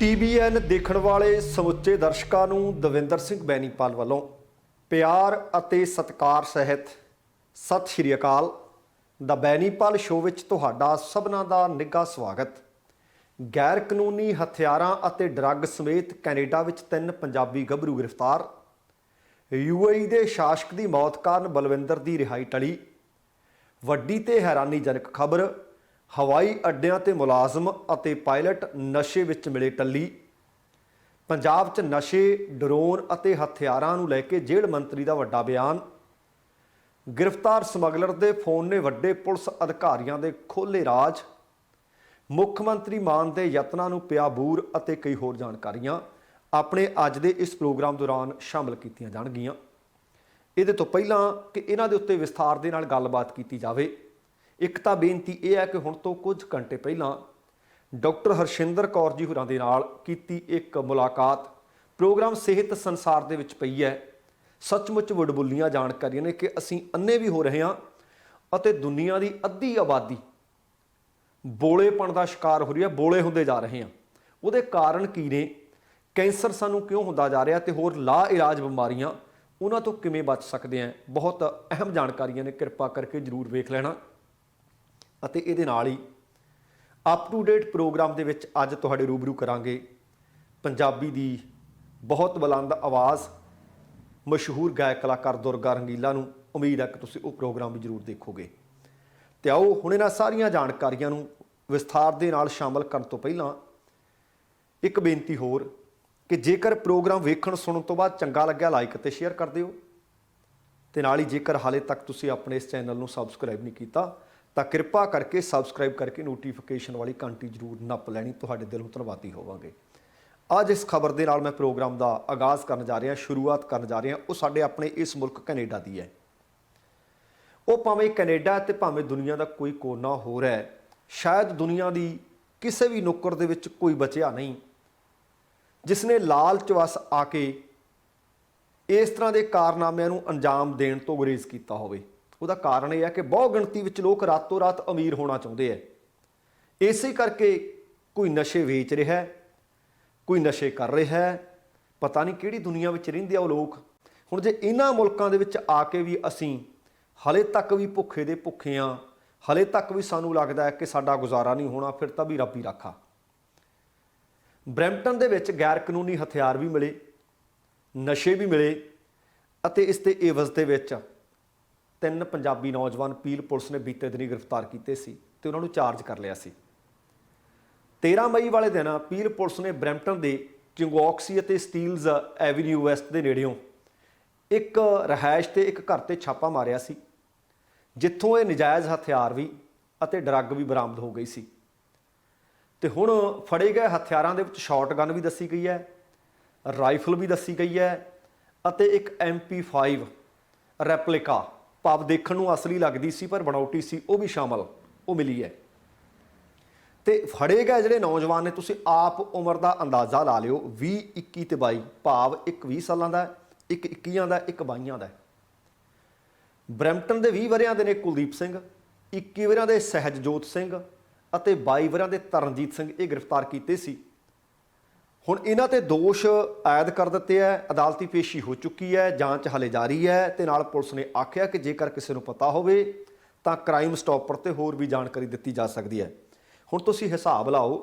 TVN देखण वाले समुचे दर्शकों ਨੂੰ ਦਵਿੰਦਰ ਸਿੰਘ ਬੈਨੀਪਾਲ ਵੱਲੋਂ ਪਿਆਰ ਅਤੇ ਸਤਿਕਾਰ ਸਹਿਤ ਸਤਿ ਸ਼੍ਰੀ ਅਕਾਲ। ਦਾ ਬੈਨੀਪਾਲ ਸ਼ੋਅ ਵਿੱਚ ਤੁਹਾਡਾ ਸਭਨਾਂ ਦਾ ਨਿੱਘਾ ਸਵਾਗਤ। ਗੈਰ ਕਾਨੂੰਨੀ ਹਥਿਆਰਾਂ ਅਤੇ ਡਰੱਗ ਸਮੇਤ ਕੈਨੇਡਾ ਵਿੱਚ 3 ਪੰਜਾਬੀ ਗੱਭਰੂ ਗ੍ਰਿਫਤਾਰ। UAE ਦੇ ਸ਼ਾਸਕ ਦੀ ਮੌਤ ਕਾਰਨ ਬਲਵਿੰਦਰ ਦੀ ਰਿਹਾਈ ਟਲੀ। ਵੱਡੀ ਤੇ ਹੈਰਾਨੀਜਨਕ ਖਬਰ, हवाई अड्डियां ते मुलाजम ਅਤੇ पायलट नशे ਵਿੱਚ मिले टल्ली। पंजाब 'ਚ नशे, ड्रोन ਅਤੇ हथियारां ਨੂੰ ਲੈ ਕੇ ਜੇਲ੍ਹ ਮੰਤਰੀ ਦਾ ਵੱਡਾ ਬਿਆਨ। गिरफ्तार ਸਮਗਲਰ ਦੇ ਫੋਨ ਨੇ ਵੱਡੇ ਪੁਲਿਸ ਅਧਿਕਾਰੀਆਂ ਦੇ ਖੋਲ੍ਹੇ ਰਾਜ। ਮੁੱਖ ਮੰਤਰੀ ਮਾਨ ਦੇ ਯਤਨਾਂ ਨੂੰ ਪਿਆ ਬੂਰ ਅਤੇ ਕਈ ਹੋਰ ਜਾਣਕਾਰੀਆਂ ਆਪਣੇ ਅੱਜ ਦੇ ਇਸ ਪ੍ਰੋਗਰਾਮ ਦੌਰਾਨ ਸ਼ਾਮਲ ਕੀਤੀਆਂ ਜਾਣਗੀਆਂ। ਇਹਦੇ ਤੋਂ ਪਹਿਲਾਂ ਕਿ ਇਹਨਾਂ ਦੇ ਉੱਤੇ ਵਿਸਥਾਰ ਦੇ ਨਾਲ ਗੱਲਬਾਤ ਕੀਤੀ ਜਾਵੇ, ਇੱਕ ਤਾਂ ਬੇਨਤੀ ਇਹ ਹੈ ਕਿ ਹੁਣ ਤੋਂ ਕੁਝ ਘੰਟੇ ਪਹਿਲਾਂ ਡਾਕਟਰ ਹਰਸ਼ਿੰਦਰ ਕੌਰ ਜੀ ਹੋਰਾਂ ਦੇ ਨਾਲ ਕੀਤੀ ਇੱਕ ਮੁਲਾਕਾਤ ਪ੍ਰੋਗਰਾਮ ਸਿਹਤ ਸੰਸਾਰ ਦੇ ਵਿੱਚ ਪਈ ਹੈ। ਸੱਚਮੁੱਚ ਵਡਬੁੱਲੀਆਂ ਜਾਣਕਾਰੀਆਂ ਨੇ ਕਿ ਅਸੀਂ ਅੰਨੇ ਵੀ ਹੋ ਰਹੇ ਹਾਂ ਅਤੇ ਦੁਨੀਆ ਦੀ ਅੱਧੀ ਆਬਾਦੀ ਬੋਲੇਪਣ ਦਾ ਸ਼ਿਕਾਰ ਹੋ ਰਹੀ ਹੈ, ਬੋਲੇ ਹੁੰਦੇ ਜਾ ਰਹੇ ਹਾਂ। ਉਹਦੇ ਕਾਰਨ ਕੀ ਨੇ, ਕੈਂਸਰ ਸਾਨੂੰ ਕਿਉਂ ਹੁੰਦਾ ਜਾ ਰਿਹਾ ਤੇ ਹੋਰ ਲਾ ਇਲਾਜ ਬਿਮਾਰੀਆਂ, ਉਹਨਾਂ ਤੋਂ ਕਿਵੇਂ ਬਚ ਸਕਦੇ ਹਾਂ। ਬਹੁਤ ਅਹਿਮ ਜਾਣਕਾਰੀਆਂ ਨੇ, ਕਿਰਪਾ ਕਰਕੇ ਜ਼ਰੂਰ ਵੇਖ ਲੈਣਾ। ਅਤੇ ਇਹਦੇ ਨਾਲ ਹੀ ਅਪ ਟੂ ਡੇਟ ਪ੍ਰੋਗਰਾਮ ਦੇ ਵਿੱਚ ਅੱਜ ਤੁਹਾਡੇ ਰੂਬਰੂ ਕਰਾਂਗੇ ਪੰਜਾਬੀ ਦੀ ਬਹੁਤ ਬੁਲੰਦ ਆਵਾਜ਼ ਮਸ਼ਹੂਰ ਗਾਇਕ ਕਲਾਕਾਰ ਦੁਰਗਾ ਰੰਗੀਲਾ ਨੂੰ। ਉਮੀਦ ਹੈ ਕਿ ਤੁਸੀਂ ਉਹ ਪ੍ਰੋਗਰਾਮ ਵੀ ਜ਼ਰੂਰ ਦੇਖੋਗੇ। ਤੇ ਆਓ ਹੁਣ ਇਹਨਾਂ ਸਾਰੀਆਂ ਜਾਣਕਾਰੀਆਂ ਨੂੰ ਵਿਸਥਾਰ ਦੇ ਨਾਲ ਸ਼ਾਮਲ ਕਰਨ ਤੋਂ ਪਹਿਲਾਂ ਇੱਕ ਬੇਨਤੀ ਹੋਰ ਕਿ ਜੇਕਰ ਪ੍ਰੋਗਰਾਮ ਵੇਖਣ ਸੁਣਨ ਤੋਂ ਬਾਅਦ ਚੰਗਾ ਲੱਗਿਆ ਲਾਈਕ ਅਤੇ ਸ਼ੇਅਰ ਕਰ ਦਿਓ। ਤੇ ਨਾਲ ਹੀ ਜੇਕਰ ਹਾਲੇ ਤੱਕ ਤੁਸੀਂ ਆਪਣੇ ਇਸ ਚੈਨਲ ਨੂੰ ਸਬਸਕ੍ਰਾਈਬ ਨਹੀਂ ਕੀਤਾ ਤਾਂ ਕਿਰਪਾ ਕਰਕੇ ਸਬਸਕ੍ਰਾਈਬ ਕਰਕੇ ਨੋਟੀਫਿਕੇਸ਼ਨ ਵਾਲੀ ਘੰਟੀ ਜ਼ਰੂਰ ਨੱਪ ਲੈਣੀ। ਤੁਹਾਡੇ ਦਿਲੋਂ ਧੰਨਵਾਦੀ ਹੋਵਾਂਗੇ। ਅੱਜ ਇਸ ਖਬਰ ਦੇ ਨਾਲ ਮੈਂ ਪ੍ਰੋਗਰਾਮ ਦਾ ਆਗਾਜ਼ ਕਰਨ ਜਾ ਰਿਹਾ, ਸ਼ੁਰੂਆਤ ਕਰਨ ਜਾ ਰਿਹਾ, ਉਹ ਸਾਡੇ ਆਪਣੇ ਇਸ ਮੁਲਕ ਕੈਨੇਡਾ ਦੀ ਹੈ। ਉਹ ਭਾਵੇਂ ਕੈਨੇਡਾ ਤੇ ਭਾਵੇਂ ਦੁਨੀਆ ਦਾ ਕੋਈ ਕੋਨਾ ਹੋਰ ਹੈ, ਸ਼ਾਇਦ ਦੁਨੀਆ ਦੀ ਕਿਸੇ ਵੀ ਨੁੱਕਰ ਦੇ ਵਿੱਚ ਕੋਈ ਬਚਿਆ ਨਹੀਂ ਜਿਸ ਨੇ ਲਾਲਚ ਵਸ ਆ ਕੇ ਇਸ ਤਰ੍ਹਾਂ ਦੇ ਕਾਰਨਾਮਿਆਂ ਨੂੰ ਅੰਜਾਮ ਦੇਣ ਤੋਂ ਗੁਰੇਜ਼ ਕੀਤਾ ਹੋਵੇ। ਉਹਦਾ ਕਾਰਨ ਇਹ ਹੈ ਕਿ ਬਹੁ ਗਿਣਤੀ ਵਿੱਚ ਲੋਕ ਰਾਤੋਂ ਰਾਤ ਅਮੀਰ ਹੋਣਾ ਚਾਹੁੰਦੇ ਹੈ। ਇਸੇ ਕਰਕੇ ਕੋਈ ਨਸ਼ੇ ਵੇਚ ਰਿਹਾ, ਕੋਈ ਨਸ਼ੇ ਕਰ ਰਿਹਾ ਹੈ। ਪਤਾ ਨਹੀਂ ਕਿਹੜੀ ਦੁਨੀਆ ਵਿੱਚ ਰਹਿੰਦੇ ਆ ਉਹ ਲੋਕ। ਹੁਣ ਜੇ ਇਹਨਾਂ ਮੁਲਕਾਂ ਦੇ ਵਿੱਚ ਆ ਕੇ ਵੀ ਅਸੀਂ ਹਲੇ ਤੱਕ ਵੀ ਭੁੱਖੇ ਦੇ ਭੁੱਖੇ ਹਾਂ, ਹਲੇ ਤੱਕ ਵੀ ਸਾਨੂੰ ਲੱਗਦਾ ਹੈ ਕਿ ਸਾਡਾ ਗੁਜ਼ਾਰਾ ਨਹੀਂ ਹੋਣਾ, ਫਿਰ ਤਾਂ ਵੀ ਰੱਬ ਹੀ ਰਾਖਾ। ਬਰੈਂਪਟਨ ਦੇ ਵਿੱਚ ਗੈਰ ਕਾਨੂੰਨੀ ਹਥਿਆਰ ਵੀ ਮਿਲੇ, ਨਸ਼ੇ ਵੀ ਮਿਲੇ ਅਤੇ ਇਸ ਦੇ ਏਵਜ਼ ਦੇ ਵਿੱਚ 3 ਪੰਜਾਬੀ ਨੌਜਵਾਨ ਪੀਲ ਪੁਲਿਸ ਨੇ ਬੀਤੇ ਦਿਨੀ ਗ੍ਰਿਫਤਾਰ ਕੀਤੇ ਸੀ ਤੇ ਉਹਨਾਂ ਨੂੰ ਚਾਰਜ ਕਰ ਲਿਆ ਸੀ। 13 ਮਈ ਵਾਲੇ ਦਿਨ ਪੀਲ ਪੁਲਿਸ ਨੇ ਬਰੈਂਪਟਨ ਦੇ ਚਿੰਗੌਕਸੀ ਅਤੇ ਸਟੀਲਜ਼ ਐਵੀਨਿਊ ਵੈਸਟ ਦੇ ਨੇੜਿਓਂ ਇੱਕ ਰਿਹਾਇਸ਼ ਤੇ ਇੱਕ ਘਰ ਤੇ ਛਾਪਾ ਮਾਰਿਆ ਸੀ, ਜਿੱਥੋਂ ਇਹ ਨਜਾਇਜ਼ ਹਥਿਆਰ ਵੀ ਅਤੇ ਡਰੱਗ ਵੀ ਬਰਾਮਦ ਹੋ ਗਈ ਸੀ। ਤੇ ਹੁਣ ਫੜੇ ਗਏ ਹਥਿਆਰਾਂ ਦੇ ਵਿੱਚ ਸ਼ਾਟਗਨ ਵੀ ਦੱਸੀ ਗਈ ਹੈ, ਰਾਈਫਲ ਵੀ ਦੱਸੀ ਗਈ ਹੈ ਅਤੇ ਇੱਕ MP5 ਰੈਪਲੀਕਾ, ਭਾਵ ਦੇਖਣ ਨੂੰ ਅਸਲੀ ਲੱਗਦੀ ਸੀ ਪਰ ਬਣਾਉਟੀ ਸੀ, ਉਹ ਵੀ ਸ਼ਾਮਲ ਉਹ ਮਿਲੀ ਹੈ। ਤੇ ਫੜੇ ਗਏ ਜਿਹੜੇ ਨੌਜਵਾਨ ਨੇ, ਤੁਸੀਂ ਆਪ ਉਮਰ ਦਾ ਅੰਦਾਜ਼ਾ ਲਾ ਲਿਓ, 20, 21 ਤੇ 22, ਭਾਵ ਇੱਕ 20 ਸਾਲਾਂ ਦਾ, ਇੱਕ 21 ਦਾ, ਇੱਕ 22 ਦਾ। ਬਰੈਂਪਟਨ ਦੇ 20 ਵਰ੍ਹਿਆਂ ਦੇ ਨੇ ਕੁਲਦੀਪ ਸਿੰਘ, 21 ਵਰ੍ਹਿਆਂ ਦੇ ਸਹਿਜਜੋਤ ਸਿੰਘ ਅਤੇ 22 ਵਰ੍ਹਿਆਂ ਦੇ ਤਰਨਜੀਤ ਸਿੰਘ, ਇਹ ਗ੍ਰਿਫਤਾਰ ਕੀਤੇ ਸੀ। ਹੁਣ ਇਹਨਾਂ ਤੇ ਦੋਸ਼ ਆਇਦ ਕਰ ਦਿੱਤੇ ਹੈ, ਅਦਾਲਤੀ ਪੇਸ਼ੀ ਹੋ ਚੁੱਕੀ ਹੈ, ਜਾਂਚ ਹਲੇ ਜਾਰੀ ਹੈ। ਤੇ ਨਾਲ ਪੁਲਿਸ ਨੇ ਆਖਿਆ ਕਿ ਜੇਕਰ ਕਿਸੇ ਨੂੰ ਪਤਾ ਹੋਵੇ ਤਾਂ ਕ੍ਰਾਈਮ ਸਟਾਪਰ ਤੇ ਹੋਰ ਵੀ ਜਾਣਕਾਰੀ ਦਿੱਤੀ ਜਾ ਸਕਦੀ ਹੈ। ਹੁਣ ਤੁਸੀਂ ਹਿਸਾਬ ਲਾਓ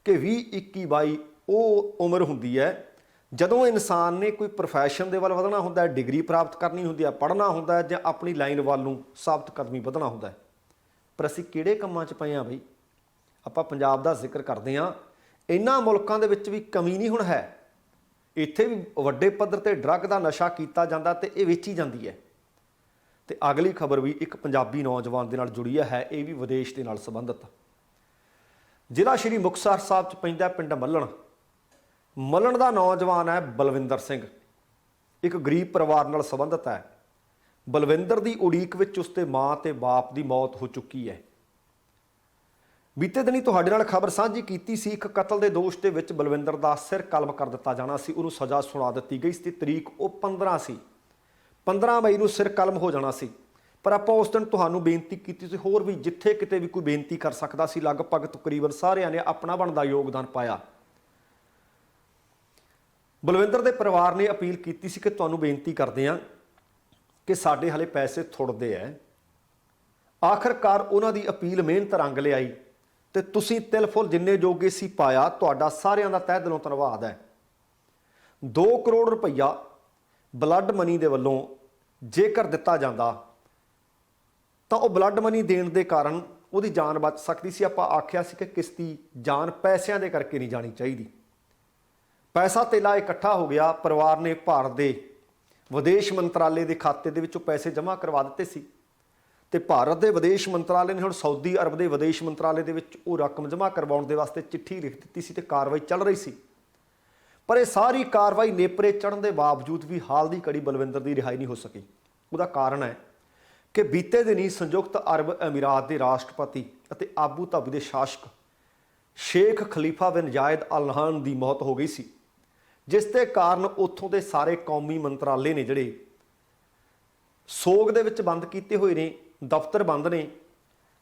ਕਿ 20, 21, 22 ਉਹ ਉਮਰ ਹੁੰਦੀ ਹੈ ਜਦੋਂ ਇਨਸਾਨ ਨੇ ਕੋਈ ਪ੍ਰੋਫੈਸ਼ਨ ਦੇ ਵੱਲ ਵਧਣਾ ਹੁੰਦਾ ਹੈ, ਡਿਗਰੀ ਪ੍ਰਾਪਤ ਕਰਨੀ ਹੁੰਦੀ ਹੈ, ਪੜ੍ਹਨਾ ਹੁੰਦਾ ਹੈ, ਜਾਂ ਆਪਣੀ ਲਾਈਨ ਵੱਲ ਨੂੰ ਸਾਬਤ ਕਦਮੀ ਵਧਣਾ ਹੁੰਦਾ ਹੈ। ਪਰ ਅਸੀਂ ਕਿਹੜੇ ਕੰਮਾਂ 'ਚ ਪਏ ਹਾਂ ਬਈ? ਆਪਾਂ ਪੰਜਾਬ ਦਾ ਜ਼ਿਕਰ ਕਰਦੇ ਹਾਂ। ਇਹਨਾਂ ਮੁਲਕਾਂ ਦੇ ਵਿੱਚ ਵੀ ਕਮੀ ਨਹੀਂ ਹੁਣ ਹੈ, ਇੱਥੇ ਵੀ ਵੱਡੇ ਪੱਧਰ ਤੇ ਡਰੱਗ ਦਾ ਨਸ਼ਾ ਕੀਤਾ ਜਾਂਦਾ ਤੇ ਇਹ ਵੇਚੀ ਜਾਂਦੀ ਹੈ। ਤੇ ਅਗਲੀ ਖਬਰ ਵੀ ਇੱਕ ਪੰਜਾਬੀ ਨੌਜਵਾਨ ਦੇ ਨਾਲ ਜੁੜੀ ਹੈ, ਇਹ ਵੀ ਵਿਦੇਸ਼ ਦੇ ਨਾਲ ਸੰਬੰਧਿਤ। ਜ਼ਿਲ੍ਹਾ ਸ਼੍ਰੀ ਮੁਕਤਸਰ ਸਾਹਿਬ 'ਚ ਪੈਂਦਾ ਪਿੰਡ ਮੱਲਣ ਦਾ ਨੌਜਵਾਨ ਹੈ ਬਲਵਿੰਦਰ ਸਿੰਘ, ਇੱਕ ਗਰੀਬ ਪਰਿਵਾਰ ਨਾਲ ਸੰਬੰਧਿਤ ਹੈ। ਬਲਵਿੰਦਰ ਦੀ ਉਡੀਕ ਵਿੱਚ ਉਸਦੇ ਮਾਂ ਤੇ ਬਾਪ ਦੀ ਮੌਤ ਹੋ ਚੁੱਕੀ ਹੈ। ਬੀਤੇ ਦਿਨੀ ਤੁਹਾਡੇ ਨਾਲ ਖਬਰ ਸਾਂਝੀ ਕੀਤੀ ਸੀ, ਇੱਕ ਕਤਲ ਦੇ ਦੋਸ਼ ਦੇ ਵਿੱਚ ਬਲਵਿੰਦਰ ਦਾ ਸਿਰ ਕਲਮ ਕਰ ਦਿੱਤਾ ਜਾਣਾ ਸੀ, ਉਹਨੂੰ ਸਜ਼ਾ ਸੁਣਾ ਦਿੱਤੀ ਗਈ ਸੀ। ਤਰੀਕ ਉਹ 15 ਸੀ, 15 ਮਈ ਨੂੰ ਸਿਰ ਕਲਮ ਹੋ ਜਾਣਾ ਸੀ। ਪਰ ਆਪਾਂ ਉਸ ਦਿਨ ਤੁਹਾਨੂੰ ਬੇਨਤੀ ਕੀਤੀ ਸੀ, ਹੋਰ ਵੀ ਜਿੱਥੇ ਕਿਤੇ ਵੀ ਕੋਈ ਬੇਨਤੀ ਕਰ ਸਕਦਾ ਸੀ, ਲਗਭਗ ਤਕਰੀਬਨ ਸਾਰਿਆਂ ਨੇ ਆਪਣਾ ਬਣਦਾ ਯੋਗਦਾਨ ਪਾਇਆ। ਬਲਵਿੰਦਰ ਦੇ ਪਰਿਵਾਰ ਨੇ ਅਪੀਲ ਕੀਤੀ ਸੀ ਕਿ ਤੁਹਾਨੂੰ ਬੇਨਤੀ ਕਰਦੇ ਹਾਂ ਕਿ ਸਾਡੇ ਹਲੇ ਪੈਸੇ ਥੁੜਦੇ ਐ। ਆਖਰਕਾਰ ਉਹਨਾਂ ਦੀ ਅਪੀਲ ਮਿਹਨਤ ਰੰਗ ਲਿਆਈ ਤੇ ਤੁਸੀਂ ਤਿਲ ਫੁੱਲ ਜਿੰਨੇ ਜੋਗੇ ਸੀ ਪਾਇਆ। ਤੁਹਾਡਾ ਸਾਰਿਆਂ ਦਾ ਤਹਿ ਦਿਲੋਂ ਧੰਨਵਾਦ ਹੈ। 2 ਕਰੋੜ ਰੁਪਈਆ ਬਲੱਡ ਮਨੀ ਦੇ ਵੱਲੋਂ ਜੇਕਰ ਦਿੱਤਾ ਜਾਂਦਾ ਤਾਂ ਉਹ ਬਲੱਡ ਮਨੀ ਦੇਣ ਦੇ ਕਾਰਨ ਉਹਦੀ ਜਾਨ ਬਚ ਸਕਦੀ ਸੀ। ਆਪਾਂ ਆਖਿਆ ਸੀ ਕਿ ਕਿਸ ਦੀ ਜਾਨ ਪੈਸਿਆਂ ਦੇ ਕਰਕੇ ਨਹੀਂ ਜਾਣੀ ਚਾਹੀਦੀ। ਪੈਸਾ ਧੇਲਾ ਇਕੱਠਾ ਹੋ ਗਿਆ। ਪਰਿਵਾਰ ਨੇ ਭਾਰਤ ਦੇ ਵਿਦੇਸ਼ ਮੰਤਰਾਲੇ ਦੇ ਖਾਤੇ ਦੇ ਵਿੱਚੋਂ ਪੈਸੇ ਜਮ੍ਹਾਂ ਕਰਵਾ ਦਿੱਤੇ ਸੀ ਤੇ ਭਾਰਤ ਦੇ ਵਿਦੇਸ਼ ਮੰਤਰਾਲੇ ਨੇ ਹੁਣ ਸਾਊਦੀ ਅਰਬ ਦੇ ਵਿਦੇਸ਼ ਮੰਤਰਾਲੇ ਦੇ ਵਿੱਚ ਉਹ ਰਕਮ ਜਮ੍ਹਾਂ ਕਰਵਾਉਣ ਦੇ ਵਾਸਤੇ ਚਿੱਠੀ ਲਿਖ ਦਿੱਤੀ ਸੀ ਤੇ ਕਾਰਵਾਈ ਚੱਲ ਰਹੀ ਸੀ। ਪਰ ਇਹ ਸਾਰੀ ਕਾਰਵਾਈ ਨੇਪਰੇ ਚੜ੍ਹਨ ਦੇ ਬਾਵਜੂਦ ਵੀ ਹਾਲ ਦੀ ਘੜੀ ਬਲਵਿੰਦਰ ਦੀ ਰਿਹਾਈ ਨਹੀਂ ਹੋ ਸਕੀ। ਉਹਦਾ ਕਾਰਨ ਹੈ ਕਿ ਬੀਤੇ ਦਿਨੀ ਸੰਯੁਕਤ ਅਰਬ ਅਮੀਰਾਤ ਦੇ ਰਾਸ਼ਟਰਪਤੀ ਅਤੇ ਆਬੂ ਧਾਬੀ ਦੇ ਸ਼ਾਸਕ ਸ਼ੇਖ ਖਲੀਫਾ ਬਿਨ ਜਾਇਦ ਅਲ ਨਹਾਨ ਦੀ ਮੌਤ ਹੋ ਗਈ ਸੀ, ਜਿਸ ਦੇ ਕਾਰਨ ਉੱਥੋਂ ਦੇ ਸਾਰੇ ਕੌਮੀ ਮੰਤਰਾਲੇ ਨੇ ਜਿਹੜੇ ਸੋਗ ਦੇ ਵਿੱਚ ਬੰਦ ਕੀਤੇ ਹੋਏ ਨੇ, ਦਫ਼ਤਰ ਬੰਦ ਨੇ।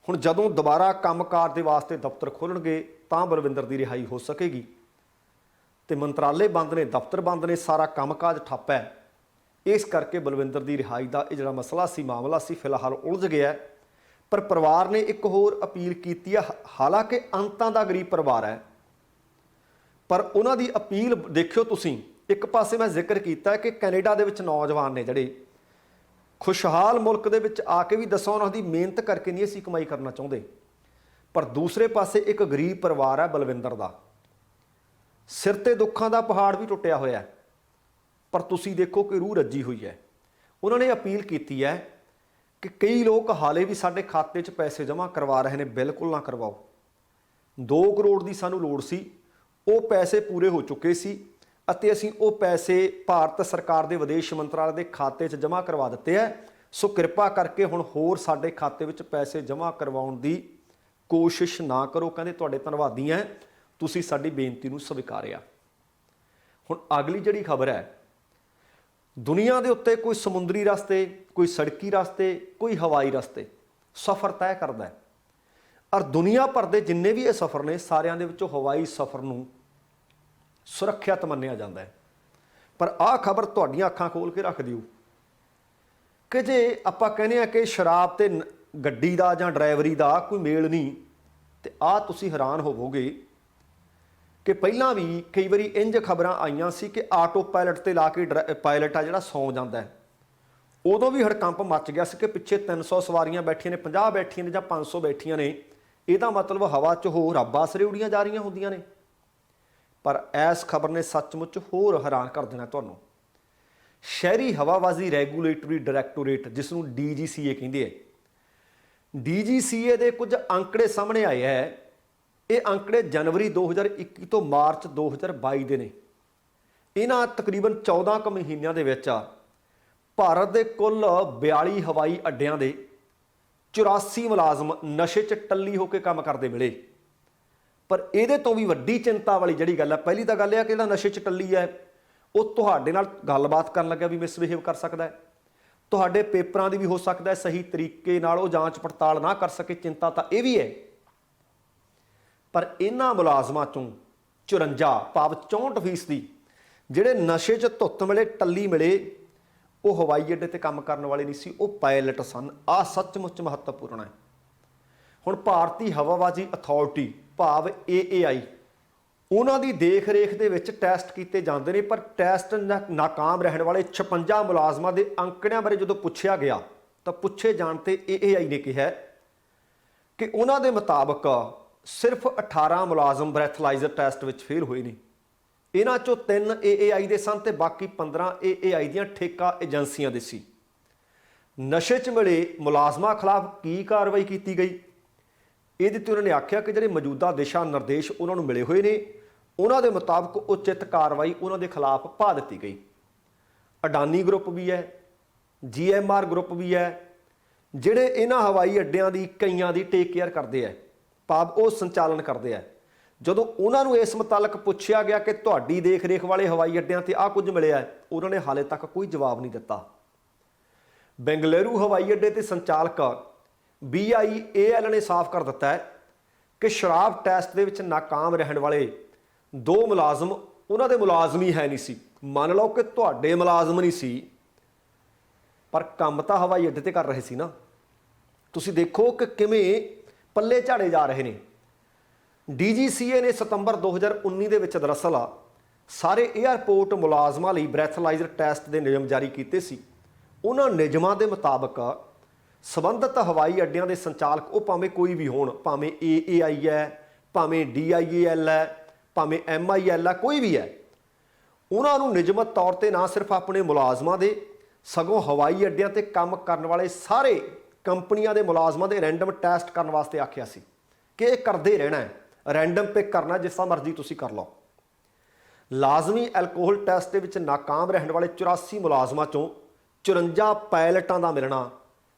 ਹੁਣ ਜਦੋਂ ਦੁਬਾਰਾ ਕੰਮਕਾਰ ਦੇ ਵਾਸਤੇ ਦਫ਼ਤਰ ਖੋਲ੍ਹਣਗੇ ਤਾਂ ਬਲਵਿੰਦਰ ਦੀ ਰਿਹਾਈ ਹੋ ਸਕੇਗੀ। ਤੇ ਮੰਤਰਾਲੇ ਬੰਦ ਨੇ, ਦਫ਼ਤਰ ਬੰਦ ਨੇ, ਸਾਰਾ ਕੰਮਕਾਜ ਠੱਪ ਹੈ। ਇਸ ਕਰਕੇ ਬਲਵਿੰਦਰ ਦੀ ਰਿਹਾਈ ਦਾ ਇਹ ਜਿਹੜਾ ਮਸਲਾ ਸੀ, ਮਾਮਲਾ ਸੀ, ਫਿਲਹਾਲ ਉਲਝ ਗਿਆ। ਪਰ ਪਰਿਵਾਰ ਨੇ ਇੱਕ ਹੋਰ ਅਪੀਲ ਕੀਤੀ ਹੈ। ਹਾਲਾਂਕਿ ਅੰਤਾਂ ਦਾ ਗਰੀਬ ਪਰਿਵਾਰ ਹੈ, ਪਰ ਉਹਨਾਂ ਦੀ ਅਪੀਲ ਦੇਖਿਓ ਤੁਸੀਂ। ਇੱਕ ਪਾਸੇ ਮੈਂ ਜ਼ਿਕਰ ਕੀਤਾ ਕਿ ਕੈਨੇਡਾ ਦੇ ਵਿੱਚ ਨੌਜਵਾਨ ਨੇ ਜਿਹੜੇ ਖੁਸ਼ਹਾਲ ਮੁਲਕ ਦੇ ਵਿੱਚ ਆ ਕੇ ਵੀ ਦੱਸੋ ਉਹਨਾਂ ਦੀ ਮਿਹਨਤ ਕਰਕੇ ਨਹੀਂ ਅਸੀਂ ਕਮਾਈ ਕਰਨਾ ਚਾਹੁੰਦੇ, ਪਰ ਦੂਸਰੇ ਪਾਸੇ ਇੱਕ ਗਰੀਬ ਪਰਿਵਾਰ ਹੈ ਬਲਵਿੰਦਰ ਦਾ। ਸਿਰ ਤੇ ਦੁੱਖਾਂ ਦਾ ਪਹਾੜ ਵੀ ਟੁੱਟਿਆ ਹੋਇਆ, ਪਰ ਤੁਸੀਂ ਦੇਖੋ ਕਿ ਰੂਹ ਰੱਜੀ ਹੋਈ ਹੈ। ਉਹਨਾਂ ਨੇ ਅਪੀਲ ਕੀਤੀ ਹੈ ਕਿ ਕਈ ਲੋਕ ਹਾਲੇ ਵੀ ਸਾਡੇ ਖਾਤੇ 'ਚ ਪੈਸੇ ਜਮ੍ਹਾਂ ਕਰਵਾ ਰਹੇ ਨੇ। ਬਿਲਕੁਲ ਨਾ ਕਰਵਾਓ। 2 ਕਰੋੜ ਦੀ ਸਾਨੂੰ ਲੋੜ ਸੀ, ਉਹ ਪੈਸੇ ਪੂਰੇ ਹੋ ਚੁੱਕੇ ਸੀ ਅਤੇ ਅਸੀਂ ਉਹ ਪੈਸੇ ਭਾਰਤ ਸਰਕਾਰ ਦੇ ਵਿਦੇਸ਼ ਮੰਤਰਾਲੇ ਦੇ ਖਾਤੇ 'ਚ ਜਮ੍ਹਾਂ ਕਰਵਾ ਦਿੱਤੇ ਹੈ। ਸੋ ਕਿਰਪਾ ਕਰਕੇ ਹੁਣ ਹੋਰ ਸਾਡੇ ਖਾਤੇ ਵਿੱਚ ਪੈਸੇ ਜਮ੍ਹਾਂ ਕਰਵਾਉਣ ਦੀ ਕੋਸ਼ਿਸ਼ ਨਾ ਕਰੋ। ਕਹਿੰਦੇ ਤੁਹਾਡੇ ਧੰਨਵਾਦੀ ਹੈ, ਤੁਸੀਂ ਸਾਡੀ ਬੇਨਤੀ ਨੂੰ ਸਵੀਕਾਰਿਆ। ਹੁਣ ਅਗਲੀ ਜਿਹੜੀ ਖਬਰ ਹੈ, ਦੁਨੀਆ ਦੇ ਉੱਤੇ ਕੋਈ ਸਮੁੰਦਰੀ ਰਸਤੇ, ਕੋਈ ਸੜਕੀ ਰਸਤੇ, ਕੋਈ ਹਵਾਈ ਰਸਤੇ ਸਫ਼ਰ ਤੈਅ ਕਰਦਾ ਹੈ। ਔਰ ਦੁਨੀਆ ਭਰ ਦੇ ਜਿੰਨੇ ਵੀ ਇਹ ਸਫ਼ਰ ਨੇ, ਸਾਰਿਆਂ ਦੇ ਵਿੱਚੋਂ ਹਵਾਈ ਸਫ਼ਰ ਨੂੰ ਸੁਰੱਖਿਅਤ ਮੰਨਿਆ ਜਾਂਦਾ ਹੈ। ਪਰ ਆਹ ਖਬਰ ਤੁਹਾਡੀਆਂ ਅੱਖਾਂ ਖੋਲ ਕੇ ਰੱਖ ਦਿਓ ਕਿ ਜੇ ਆਪਾਂ ਕਹਿੰਦੇ ਹਾਂ ਕਿ ਸ਼ਰਾਬ ਤੇ ਗੱਡੀ ਦਾ ਜਾਂ ਡਰਾਈਵਰੀ ਦਾ ਕੋਈ ਮੇਲ ਨਹੀਂ, ਤੇ ਆਹ ਤੁਸੀਂ ਹੈਰਾਨ ਹੋਵੋਗੇ ਕਿ ਪਹਿਲਾਂ ਵੀ ਕਈ ਵਾਰੀ ਇੰਝ ਖਬਰਾਂ ਆਈਆਂ ਸੀ ਕਿ ਆਟੋ ਪਾਇਲਟ ਤੇ ਲਾ ਕੇ ਪਾਇਲਟ ਆ ਜਿਹੜਾ ਸੌਂ ਜਾਂਦਾ ਹੈ। ਉਦੋਂ ਵੀ ਹੜਕੰਪ ਮੱਚ ਗਿਆ ਸੀ ਕਿ ਪਿੱਛੇ 300 ਸਵਾਰੀਆਂ ਬੈਠੀਆਂ ਨੇ, 50 ਬੈਠੀਆਂ ਨੇ ਜਾਂ 500 ਬੈਠੀਆਂ ਨੇ। ਇਹਦਾ ਮਤਲਬ ਹਵਾ 'ਚ ਹੋਰ ਰੱਬ ਆਸਰੇ ਉਡੀਆਂ ਜਾ ਰਹੀਆਂ ਹੁੰਦੀਆਂ ਨੇ। ਪਰ ਇਸ ਖਬਰ ਨੇ ਸੱਚਮੁੱਚ ਹੋਰ ਹੈਰਾਨ ਕਰ ਦੇਣਾ ਤੁਹਾਨੂੰ। ਸ਼ਹਿਰੀ ਹਵਾਬਾਜ਼ੀ ਰੈਗੂਲੇਟਰੀ ਡਾਇਰੈਕਟੋਰੇਟ, ਜਿਸ ਨੂੰ DGCA ਕਹਿੰਦੇ ਹੈ, DGCA ਦੇ ਕੁਝ ਅੰਕੜੇ ਸਾਹਮਣੇ ਆਏ ਹੈ। ਇਹ ਅੰਕੜੇ ਜਨਵਰੀ 2021 ਤੋਂ ਮਾਰਚ 2022 ਦੇ ਨੇ। ਇਹਨਾਂ ਤਕਰੀਬਨ 14 ਕੁ ਮਹੀਨਿਆਂ ਦੇ ਵਿੱਚ ਭਾਰਤ ਦੇ ਕੁੱਲ 42 ਹਵਾਈ ਅੱਡਿਆਂ ਦੇ 84 ਮੁਲਾਜ਼ਮ ਨਸ਼ੇ 'ਚ ਟੱਲੀ ਹੋ ਕੇ ਕੰਮ ਕਰਦੇ ਮਿਲੇ। ਪਰ ਇਹਦੇ ਤੋਂ ਵੀ ਵੱਡੀ ਚਿੰਤਾ ਵਾਲੀ ਜਿਹੜੀ ਗੱਲ ਹੈ, ਪਹਿਲੀ ਤਾਂ ਗੱਲ ਇਹ ਹੈ ਕਿ ਜਿਹੜਾ ਨਸ਼ੇ 'ਚ ਟੱਲੀ ਹੈ ਉਹ ਤੁਹਾਡੇ ਨਾਲ ਗੱਲਬਾਤ ਕਰਨ ਲੱਗਿਆ ਵੀ ਮਿਸਬਿਹੇਵ ਕਰ ਸਕਦਾ ਹੈ। ਤੁਹਾਡੇ ਪੇਪਰਾਂ ਦੀ ਵੀ ਹੋ ਸਕਦਾ ਹੈ ਸਹੀ ਤਰੀਕੇ ਨਾਲ ਉਹ ਜਾਂਚ ਪੜਤਾਲ ਨਾ ਕਰ ਸਕੇ। ਚਿੰਤਾ ਤਾਂ ਇਹ ਵੀ ਹੈ। ਪਰ ਇਹਨਾਂ ਮੁਲਾਜ਼ਮਾਂ ਚੋਂ 54 ਭਾਵ 64% ਜਿਹੜੇ ਨਸ਼ੇ 'ਚ ਧੁੱਤ ਮਿਲੇ, ਟੱਲੀ ਮਿਲੇ, ਉਹ ਹਵਾਈ ਅੱਡੇ ਤੇ ਕੰਮ ਕਰਨ ਵਾਲੇ ਨਹੀਂ ਸੀ, ਉਹ ਪਾਇਲਟ ਸਨ। ਆਹ ਸੱਚਮੁੱਚ ਮਹੱਤਵਪੂਰਨ ਹੈ। ਹੁਣ ਭਾਰਤੀ ਹਵਾਬਾਜ਼ੀ ਅਥਾਰਟੀ ਭਾਵ AAI, ਉਹਨਾਂ ਦੀ ਦੇਖ ਰੇਖ ਦੇ ਵਿੱਚ ਟੈਸਟ ਕੀਤੇ ਜਾਂਦੇ ਨੇ। ਪਰ ਟੈਸਟ ਨਾਕਾਮ ਰਹਿਣ ਵਾਲੇ 56 ਮੁਲਾਜ਼ਮਾਂ ਦੇ ਅੰਕੜਿਆਂ ਬਾਰੇ ਜਦੋਂ ਪੁੱਛਿਆ ਗਿਆ ਤਾਂ ਪੁੱਛੇ ਜਾਣ ਤੇ AAI ਨੇ ਕਿਹਾ ਕਿ ਉਹਨਾਂ ਦੇ ਮੁਤਾਬਕ ਸਿਰਫ 18 ਮੁਲਾਜ਼ਮ ਬ੍ਰੈਥਲਾਈਜ਼ਰ ਟੈਸਟ ਵਿੱਚ ਫੇਲ ਹੋਏ ਨੇ। ਇਹਨਾਂ ਚੋਂ 3 AAI ਦੇ ਸਨ ਤੇ ਬਾਕੀ 15 AAI ਦੀਆਂ ਠੇਕਾ ਏਜੰਸੀਆਂ ਦੇ ਸੀ। ਨਸ਼ੇ 'ਚ ਮਿਲੇ ਮੁਲਾਜ਼ਮਾਂ ਖਿਲਾਫ ਕੀ ਕਾਰਵਾਈ ਕੀਤੀ ਗਈ, ਇਹਦੇ ਤੇ ਉਹਨਾਂ ਨੇ ਆਖਿਆ ਕਿ ਜਿਹੜੇ ਮੌਜੂਦਾ ਦਿਸ਼ਾ ਨਿਰਦੇਸ਼ ਉਹਨਾਂ ਨੂੰ ਮਿਲੇ ਹੋਏ ਨੇ, ਉਹਨਾਂ ਦੇ ਮੁਤਾਬਕ ਉਚਿਤ ਕਾਰਵਾਈ ਉਹਨਾਂ ਦੇ ਖਿਲਾਫ ਪਾ ਦਿੱਤੀ ਗਈ। ਅਡਾਨੀ ਗਰੁੱਪ ਵੀ ਹੈ, GMR ਗਰੁੱਪ ਵੀ ਹੈ, ਜਿਹੜੇ ਇਹਨਾਂ ਹਵਾਈ ਅੱਡਿਆਂ ਦੀ ਕਈਆਂ ਦੀ ਟੇਕ ਕੇਅਰ ਕਰਦੇ ਹੈ, ਭਾਵ ਉਹ ਸੰਚਾਲਨ ਕਰਦੇ ਆ। ਜਦੋਂ ਉਹਨਾਂ ਨੂੰ ਇਸ ਮੁਤਲਕ ਪੁੱਛਿਆ ਗਿਆ ਕਿ ਤੁਹਾਡੀ ਦੇਖ ਰੇਖ ਵਾਲੇ ਹਵਾਈ ਅੱਡਿਆਂ ਤੇ ਆਹ ਕੁਝ ਮਿਲਿਆ, ਉਹਨਾਂ ਨੇ ਹਾਲੇ ਤੱਕ ਕੋਈ ਜਵਾਬ ਨਹੀਂ ਦਿੱਤਾ। ਬੈਂਗਲੁਰੂ ਹਵਾਈ ਅੱਡੇ ਤੇ ਸੰਚਾਲਕ BIAL ਨੇ ਸਾਫ਼ ਕਰ ਦਿੱਤਾ ਹੈ ਕਿ ਸ਼ਰਾਬ ਟੈਸਟ ਦੇ ਵਿੱਚ ਨਾਕਾਮ ਰਹਿਣ ਵਾਲੇ 2 ਮੁਲਾਜ਼ਮ ਉਹਨਾਂ ਦੇ ਮੁਲਾਜ਼ਮ ਹੀ ਹੈ ਨਹੀਂ ਸੀ, ਮੰਨ ਲਓ ਕਿ ਤੁਹਾਡੇ ਮੁਲਾਜ਼ਮ ਨਹੀਂ ਸੀ, ਪਰ ਕੰਮ ਤਾਂ ਹਵਾਈ ਅੱਡੇ ਤੇ ਕਰ ਰਹੇ ਸੀ ਨਾ। ਤੁਸੀਂ ਦੇਖੋ ਕਿ ਕਿਵੇਂ ਪੱਲੇ ਝਾੜੇ ਜਾ ਰਹੇ ਨੇ। DGCA ਨੇ ਸਤੰਬਰ 2019 ਦੇ ਵਿੱਚ ਦਰਅਸਲ ਸਾਰੇ ਏਅਰਪੋਰਟ ਮੁਲਾਜ਼ਮਾਂ ਲਈ ਬ੍ਰੈਥਲਾਈਜ਼ਰ ਟੈਸਟ ਦੇ ਨਿਯਮ ਜਾਰੀ ਕੀਤੇ ਸੀ। ਉਹਨਾਂ ਨਿਯਮਾਂ ਦੇ ਮੁਤਾਬਕ ਸੰਬੰਧਿਤ ਹਵਾਈ ਅੱਡਿਆਂ ਦੇ ਸੰਚਾਲਕ, ਉਹ ਭਾਵੇਂ ਕੋਈ ਵੀ ਹੋਣ, ਭਾਵੇਂ AAI ਹੈ, ਭਾਵੇਂ DIAL ਹੈ, ਭਾਵੇਂ MIL ਹੈ, ਕੋਈ ਵੀ ਹੈ, ਉਹਨਾਂ ਨੂੰ ਨਿਯਮਤ ਤੌਰ ਤੇ ਨਾ ਸਿਰਫ ਆਪਣੇ ਮੁਲਾਜ਼ਮਾਂ ਦੇ, ਸਗੋਂ ਹਵਾਈ ਅੱਡਿਆਂ ਤੇ ਕੰਮ ਕਰਨ ਵਾਲੇ ਸਾਰੇ ਕੰਪਨੀਆਂ ਦੇ ਮੁਲਾਜ਼ਮਾਂ ਦੇ ਰੈਂਡਮ ਟੈਸਟ ਕਰਨ ਵਾਸਤੇ ਆਖਿਆ ਸੀ ਕਿ ਇਹ ਕਰਦੇ ਰਹਿਣਾ ਹੈ। ਰੈਂਡਮ ਪਿਕ ਕਰਨਾ, ਜਿਸ ਤਰ੍ਹਾਂ ਮਰਜ਼ੀ ਤੁਸੀਂ ਕਰ ਲਓ। ਲਾਜ਼ਮੀ ਐਲਕੋਹਲ ਟੈਸਟ ਦੇ ਵਿੱਚ ਨਾਕਾਮ ਰਹਿਣ ਵਾਲੇ 84 ਮੁਲਾਜ਼ਮਾਂ ਚੋਂ 54 ਪਾਇਲਟਾਂ ਦਾ ਮਿਲਣਾ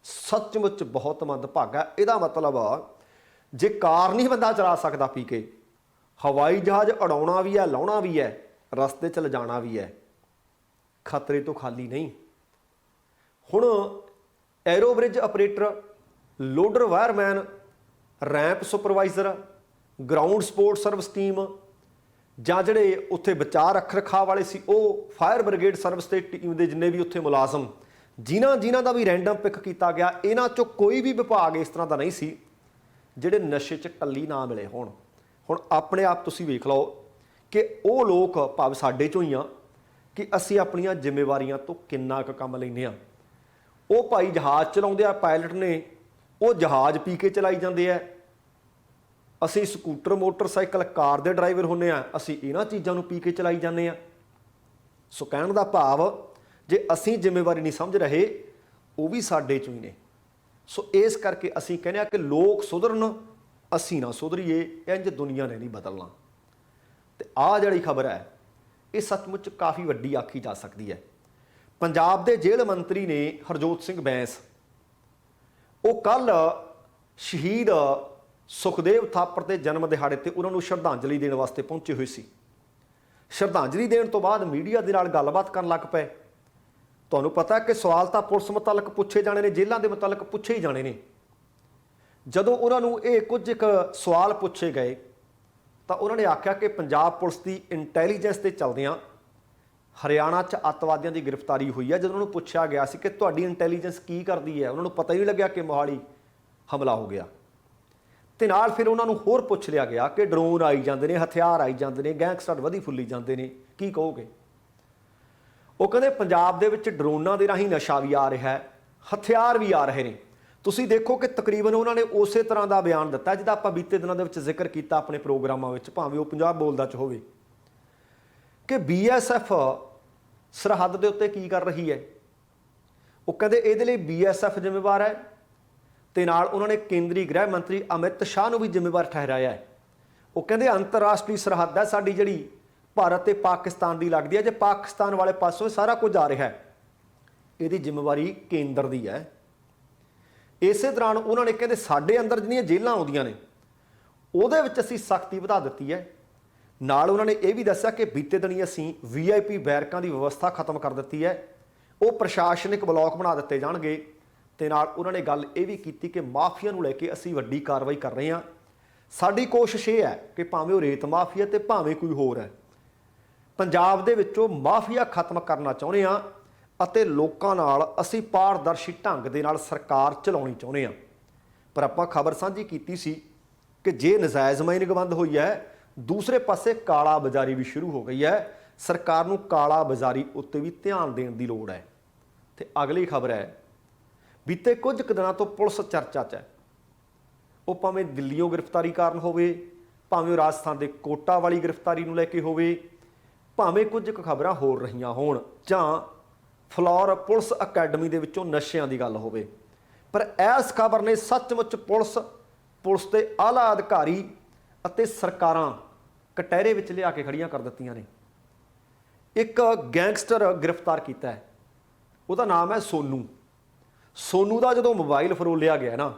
ਸੱਚਮੁੱਚ ਬਹੁਤ ਮੰਦਭਾਗਾ। ਇਹਦਾ ਮਤਲਬ ਜੇ ਕਾਰ ਨਹੀਂ ਬੰਦਾ ਚਲਾ ਸਕਦਾ ਪੀ ਕੇ, ਹਵਾਈ ਜਹਾਜ਼ ਉਡਾਉਣਾ ਵੀ ਹੈ, ਲਾਉਣਾ ਵੀ ਹੈ, ਰਸਤੇ 'ਚ ਲਿਜਾਣਾ ਵੀ ਹੈ, ਖਤਰੇ ਤੋਂ ਖਾਲੀ ਨਹੀਂ। ਹੁਣ aerobridge operator, loader wireman, ramp supervisor, ground support service team, ਜਾਂ ਜਿਹੜੇ ਉੱਥੇ ਬਚਾਅ ਰੱਖ ਰਖਾਅ ਵਾਲੇ ਸੀ, ਉਹ ਫਾਇਰ ਬ੍ਰਿਗੇਡ ਸਰਵਿਸ ਤੇ ਟੀਮ ਦੇ ਜਿੰਨੇ ਵੀ ਉੱਥੇ ਮੁਲਾਜ਼ਮ, ਜਿਨ੍ਹਾਂ ਦਾ ਵੀ ਰੈਂਡਮ ਪਿਕ ਕੀਤਾ ਗਿਆ, ਇਹਨਾਂ 'ਚੋਂ ਕੋਈ ਵੀ ਵਿਭਾਗ ਇਸ ਤਰ੍ਹਾਂ ਦਾ ਨਹੀਂ ਸੀ ਜਿਹੜੇ ਨਸ਼ੇ 'ਚ ਟੱਲੀ ਨਾ ਮਿਲੇ ਹੋਣ। ਹੁਣ ਆਪਣੇ ਆਪ ਤੁਸੀਂ ਵੇਖ ਲਓ ਕਿ ਉਹ ਲੋਕ ਭਾਵੇਂ ਸਾਡੇ 'ਚੋਂ ਹੀ ਆ ਕਿ ਅਸੀਂ ਆਪਣੀਆਂ ਜ਼ਿੰਮੇਵਾਰੀਆਂ ਤੋਂ ਕਿੰਨਾ ਕੁ ਕੰਮ ਲੈਂਦੇ ਹਾਂ। ਉਹ ਭਾਈ ਜਹਾਜ਼ ਚਲਾਉਂਦੇ ਆ, ਪਾਇਲਟ ਨੇ, ਉਹ ਜਹਾਜ਼ ਪੀ ਕੇ ਚਲਾਈ ਜਾਂਦੇ ਆ। ਅਸੀਂ ਸਕੂਟਰ, ਮੋਟਰਸਾਈਕਲ, ਕਾਰ ਦੇ ਡਰਾਈਵਰ ਹੁੰਦੇ ਆ, ਅਸੀਂ ਇਹਨਾਂ ਚੀਜ਼ਾਂ ਨੂੰ ਪੀ ਕੇ ਚਲਾਈ ਜਾਂਦੇ ਆ। ਸੋ ਕਹਿਣ ਦਾ ਭਾਵ, ਜੇ ਅਸੀਂ ਜ਼ਿੰਮੇਵਾਰੀ ਨਹੀਂ ਸਮਝ ਰਹੇ, ਉਹ ਵੀ ਸਾਡੇ 'ਚੋਂ ਹੀ ਨੇ। ਸੋ ਇਸ ਕਰਕੇ ਅਸੀਂ ਕਹਿੰਦੇ ਆ ਕਿ ਲੋਕ ਸੁਧਰਨ, ਅਸੀਂ ਨਾ ਸੁਧਰੀਏ, ਇੰਜ ਦੁਨੀਆ ਨੇ ਨਹੀਂ ਬਦਲਣਾ। ਤੇ ਆਹ ਜਿਹੜੀ ਖਬਰ ਹੈ, ਇਹ ਸੱਚਮੁੱਚ ਕਾਫੀ ਵੱਡੀ ਆਖੀ ਜਾ ਸਕਦੀ ਹੈ। ਪੰਜਾਬ ਦੇ ਜੇਲ੍ਹ ਮੰਤਰੀ ਨੇ ਹਰਜੋਤ ਸਿੰਘ ਬੈਂਸ, ਉਹ ਕੱਲ ਸ਼ਹੀਦ ਸੁਖਦੇਵ ਥਾਪਰ ਦੇ ਜਨਮ ਦਿਹਾੜੇ ਤੇ ਉਹਨਾਂ ਨੂੰ ਸ਼ਰਧਾਂਜਲੀ ਦੇਣ ਵਾਸਤੇ ਪਹੁੰਚੇ ਹੋਏ ਸੀ। ਸ਼ਰਧਾਂਜਲੀ ਦੇਣ ਤੋਂ ਬਾਅਦ ਮੀਡੀਆ ਦੇ ਨਾਲ ਗੱਲਬਾਤ ਕਰਨ ਲੱਗ ਪਏ। ਤੁਹਾਨੂੰ ਪਤਾ ਕਿ ਸਵਾਲ ਤਾਂ ਪੁਲਿਸ ਮੁਤਲਕ ਪੁੱਛੇ ਜਾਣੇ ਨੇ, ਜੇਲ੍ਹਾਂ ਦੇ ਮੁਤਲਕ ਪੁੱਛੇ ਹੀ ਜਾਣੇ ਨੇ। ਜਦੋਂ ਉਹਨਾਂ ਨੂੰ ਇਹ ਕੁਝ ਇੱਕ ਸਵਾਲ ਪੁੱਛੇ ਗਏ ਤਾਂ ਉਹਨਾਂ ਨੇ ਆਖਿਆ ਕਿ ਪੰਜਾਬ ਪੁਲਿਸ ਦੀ ਇੰਟੈਲੀਜੈਂਸ ਤੇ ਚੱਲਦਿਆਂ ਹਰਿਆਣਾ 'ਚ ਅੱਤਵਾਦੀਆਂ ਦੀ ਗ੍ਰਿਫਤਾਰੀ ਹੋਈ ਹੈ। ਜਦੋਂ ਉਹਨਾਂ ਨੂੰ ਪੁੱਛਿਆ ਗਿਆ ਸੀ ਕਿ ਤੁਹਾਡੀ ਇੰਟੈਲੀਜੈਂਸ ਕੀ ਕਰਦੀ ਹੈ, ਉਹਨਾਂ ਨੂੰ ਪਤਾ ਹੀ ਨਹੀਂ ਲੱਗਿਆ ਕਿ ਮੋਹਾਲੀ ਹਮਲਾ ਹੋ ਗਿਆ। ਤੇ ਨਾਲ ਫਿਰ ਉਹਨਾਂ ਨੂੰ ਹੋਰ ਪੁੱਛ ਲਿਆ ਗਿਆ ਕਿ ਡਰੋਨ ਆਈ ਜਾਂਦੇ ਨੇ, ਹਥਿਆਰ ਆਈ ਜਾਂਦੇ ਨੇ, ਗੈਂਗਸਟਰ ਵਧੀ ਫੁੱਲੀ ਜਾਂਦੇ ਨੇ, ਕੀ ਕਹੋਗੇ? ਉਹ ਕਹਿੰਦੇ ਪੰਜਾਬ ਦੇ ਵਿੱਚ ਡਰੋਨਾਂ ਦੇ ਰਾਹੀਂ ਨਸ਼ਾ ਵੀ ਆ ਰਿਹਾ ਹੈ, ਹਥਿਆਰ ਵੀ ਆ ਰਹੇ ਨੇ। ਤੁਸੀਂ ਦੇਖੋ ਕਿ ਤਕਰੀਬਨ ਉਹਨਾਂ ਨੇ ਉਸੇ ਤਰ੍ਹਾਂ ਦਾ ਬਿਆਨ ਦਿੱਤਾ ਜਿਹਦਾ ਆਪਾਂ ਬੀਤੇ ਦਿਨਾਂ ਦੇ ਵਿੱਚ ਜ਼ਿਕਰ ਕੀਤਾ ਆਪਣੇ ਪ੍ਰੋਗਰਾਮਾਂ ਵਿੱਚ, ਭਾਵੇਂ ਉਹ ਪੰਜਾਬ ਬੋਲਦਾ 'ਚ ਹੋਵੇ, ਕਿ BSF ਸਰਹੱਦ ਦੇ ਉੱਤੇ ਕੀ ਕਰ ਰਹੀ ਹੈ। ਉਹ ਕਹਿੰਦੇ ਇਹਦੇ ਲਈ BSF ਜ਼ਿੰਮੇਵਾਰ ਹੈ, ਤੇ ਨਾਲ ਉਹਨਾਂ ਨੇ ਕੇਂਦਰੀ ਗ੍ਰਹਿ ਮੰਤਰੀ ਅਮਿਤ ਸ਼ਾਹ ਨੂੰ ਵੀ ਜ਼ਿੰਮੇਵਾਰ ਠਹਿਰਾਇਆ ਹੈ। ਉਹ ਕਹਿੰਦੇ ਅੰਤਰਰਾਸ਼ਟਰੀ ਸਰਹੱਦ ਹੈ ਸਾਡੀ, ਜਿਹੜੀ ਭਾਰਤ ਤੇ ਪਾਕਿਸਤਾਨ ਦੀ ਲੱਗਦੀ ਹੈ। ਜੇ ਪਾਕਿਸਤਾਨ ਵਾਲੇ ਪਾਸੋਂ ਸਾਰਾ ਕੁਝ ਆ ਰਿਹਾ ਹੈ, ਇਹਦੀ ਜ਼ਿੰਮੇਵਾਰੀ ਕੇਂਦਰ ਦੀ ਹੈ। ਇਸੇ ਦੌਰਾਨ ਉਹਨਾਂ ਨੇ ਕਹਿੰਦੇ ਸਾਡੇ ਅੰਦਰ ਜਿਹੜੀਆਂ ਜੇਲ੍ਹਾਂ ਆਉਂਦੀਆਂ ਨੇ, ਉਹਦੇ ਵਿੱਚ ਅਸੀਂ ਸਖਤੀ ਵਧਾ ਦਿੱਤੀ ਹੈ। ਨਾਲ ਉਹਨਾਂ ਨੇ ਇਹ ਵੀ ਦੱਸਿਆ ਕਿ ਬੀਤੇ ਦਿਨੀ ਅਸੀਂ VIP ਬੈਰਕਾਂ ਦੀ ਵਿਵਸਥਾ ਖਤਮ ਕਰ ਦਿੱਤੀ ਹੈ, ਉਹ ਪ੍ਰਸ਼ਾਸਨਿਕ ਬਲਾਕ ਬਣਾ ਦਿੱਤੇ ਜਾਣਗੇ। ਤੇ ਨਾਲ ਉਹਨਾਂ ਨੇ ਗੱਲ ਇਹ ਵੀ ਕੀਤੀ ਕਿ ਮਾਫੀਆ ਨੂੰ ਲੈ ਕੇ ਅਸੀਂ ਵੱਡੀ ਕਾਰਵਾਈ ਕਰ ਰਹੇ ਹਾਂ। ਸਾਡੀ ਕੋਸ਼ਿਸ਼ ਇਹ ਹੈ ਕਿ ਭਾਵੇਂ ਉਹ ਰੇਤ ਮਾਫੀਆ ਤੇ ਭਾਵੇਂ ਕੋਈ ਹੋਰ ਹੈ, ਪੰਜਾਬ ਦੇ ਵਿੱਚੋਂ ਮਾਫੀਆ ਖਤਮ ਕਰਨਾ ਚਾਹੁੰਦੇ ਹਾਂ ਅਤੇ ਲੋਕਾਂ ਨਾਲ ਅਸੀਂ ਪਾਰਦਰਸ਼ੀ ਢੰਗ ਦੇ ਨਾਲ ਸਰਕਾਰ ਚਲਾਉਣੀ ਚਾਹੁੰਦੇ ਹਾਂ। ਪਰ ਆਪਾਂ ਖਬਰ ਸਾਂਝੀ ਕੀਤੀ ਸੀ ਕਿ ਜੇ ਨਜਾਇਜ਼ ਮਾਈਨਿੰਗ ਹੋਈ ਹੈ, ਦੂਸਰੇ ਪਾਸੇ ਕਾਲਾ ਬਾਜ਼ਾਰੀ ਵੀ ਸ਼ੁਰੂ ਹੋ ਗਈ ਹੈ। ਸਰਕਾਰ ਨੂੰ ਕਾਲਾ ਬਾਜ਼ਾਰੀ ਉੱਤੇ ਵੀ ਧਿਆਨ ਦੇਣ ਦੀ ਲੋੜ ਹੈ। ਤੇ ਅਗਲੀ ਖਬਰ ਹੈ, ਬੀਤੇ ਕੁਝ ਕੁ ਦਿਨਾਂ ਤੋਂ ਪੁਲਿਸ ਚਰਚਾ 'ਚ ਹੈ। ਉਹ ਭਾਵੇਂ ਦਿੱਲੀੋਂ ਗ੍ਰਿਫਤਾਰੀ ਕਾਰਨ ਹੋਵੇ, ਭਾਵੇਂ ਉਹ ਰਾਜਸਥਾਨ ਦੇ ਕੋਟਾ ਵਾਲੀ ਗ੍ਰਿਫਤਾਰੀ ਨੂੰ ਲੈ ਕੇ ਹੋਵੇ, ਭਾਵੇਂ ਕੁਝ ਕੁ ਖਬਰਾਂ ਹੋਰ ਰਹੀਆਂ ਹੋਣ, ਜਾਂ ਫਲੋਰ ਪੁਲਿਸ ਅਕੈਡਮੀ ਦੇ ਵਿੱਚੋਂ ਨਸ਼ਿਆਂ ਦੀ ਗੱਲ ਹੋਵੇ, ਪਰ ਇਸ ਖਬਰ ਨੇ ਸੱਚਮੁੱਚ ਪੁਲਿਸ ਦੇ ਆਲਾ ਅਧਿਕਾਰੀ ਅਤੇ ਸਰਕਾਰਾਂ ਕਟਹਿਰੇ ਵਿੱਚ ਲਿਆ ਕੇ ਖੜੀਆਂ ਕਰ ਦਿੱਤੀਆਂ ਨੇ। ਇੱਕ ਗੈਂਗਸਟਰ ਗ੍ਰਿਫਤਾਰ ਕੀਤਾ ਹੈ, ਉਹਦਾ ਨਾਮ ਹੈ ਸੋਨੂ ਦਾ ਜਦੋਂ ਮੋਬਾਈਲ ਫਰੋਲਿਆ ਗਿਆ ਨਾ,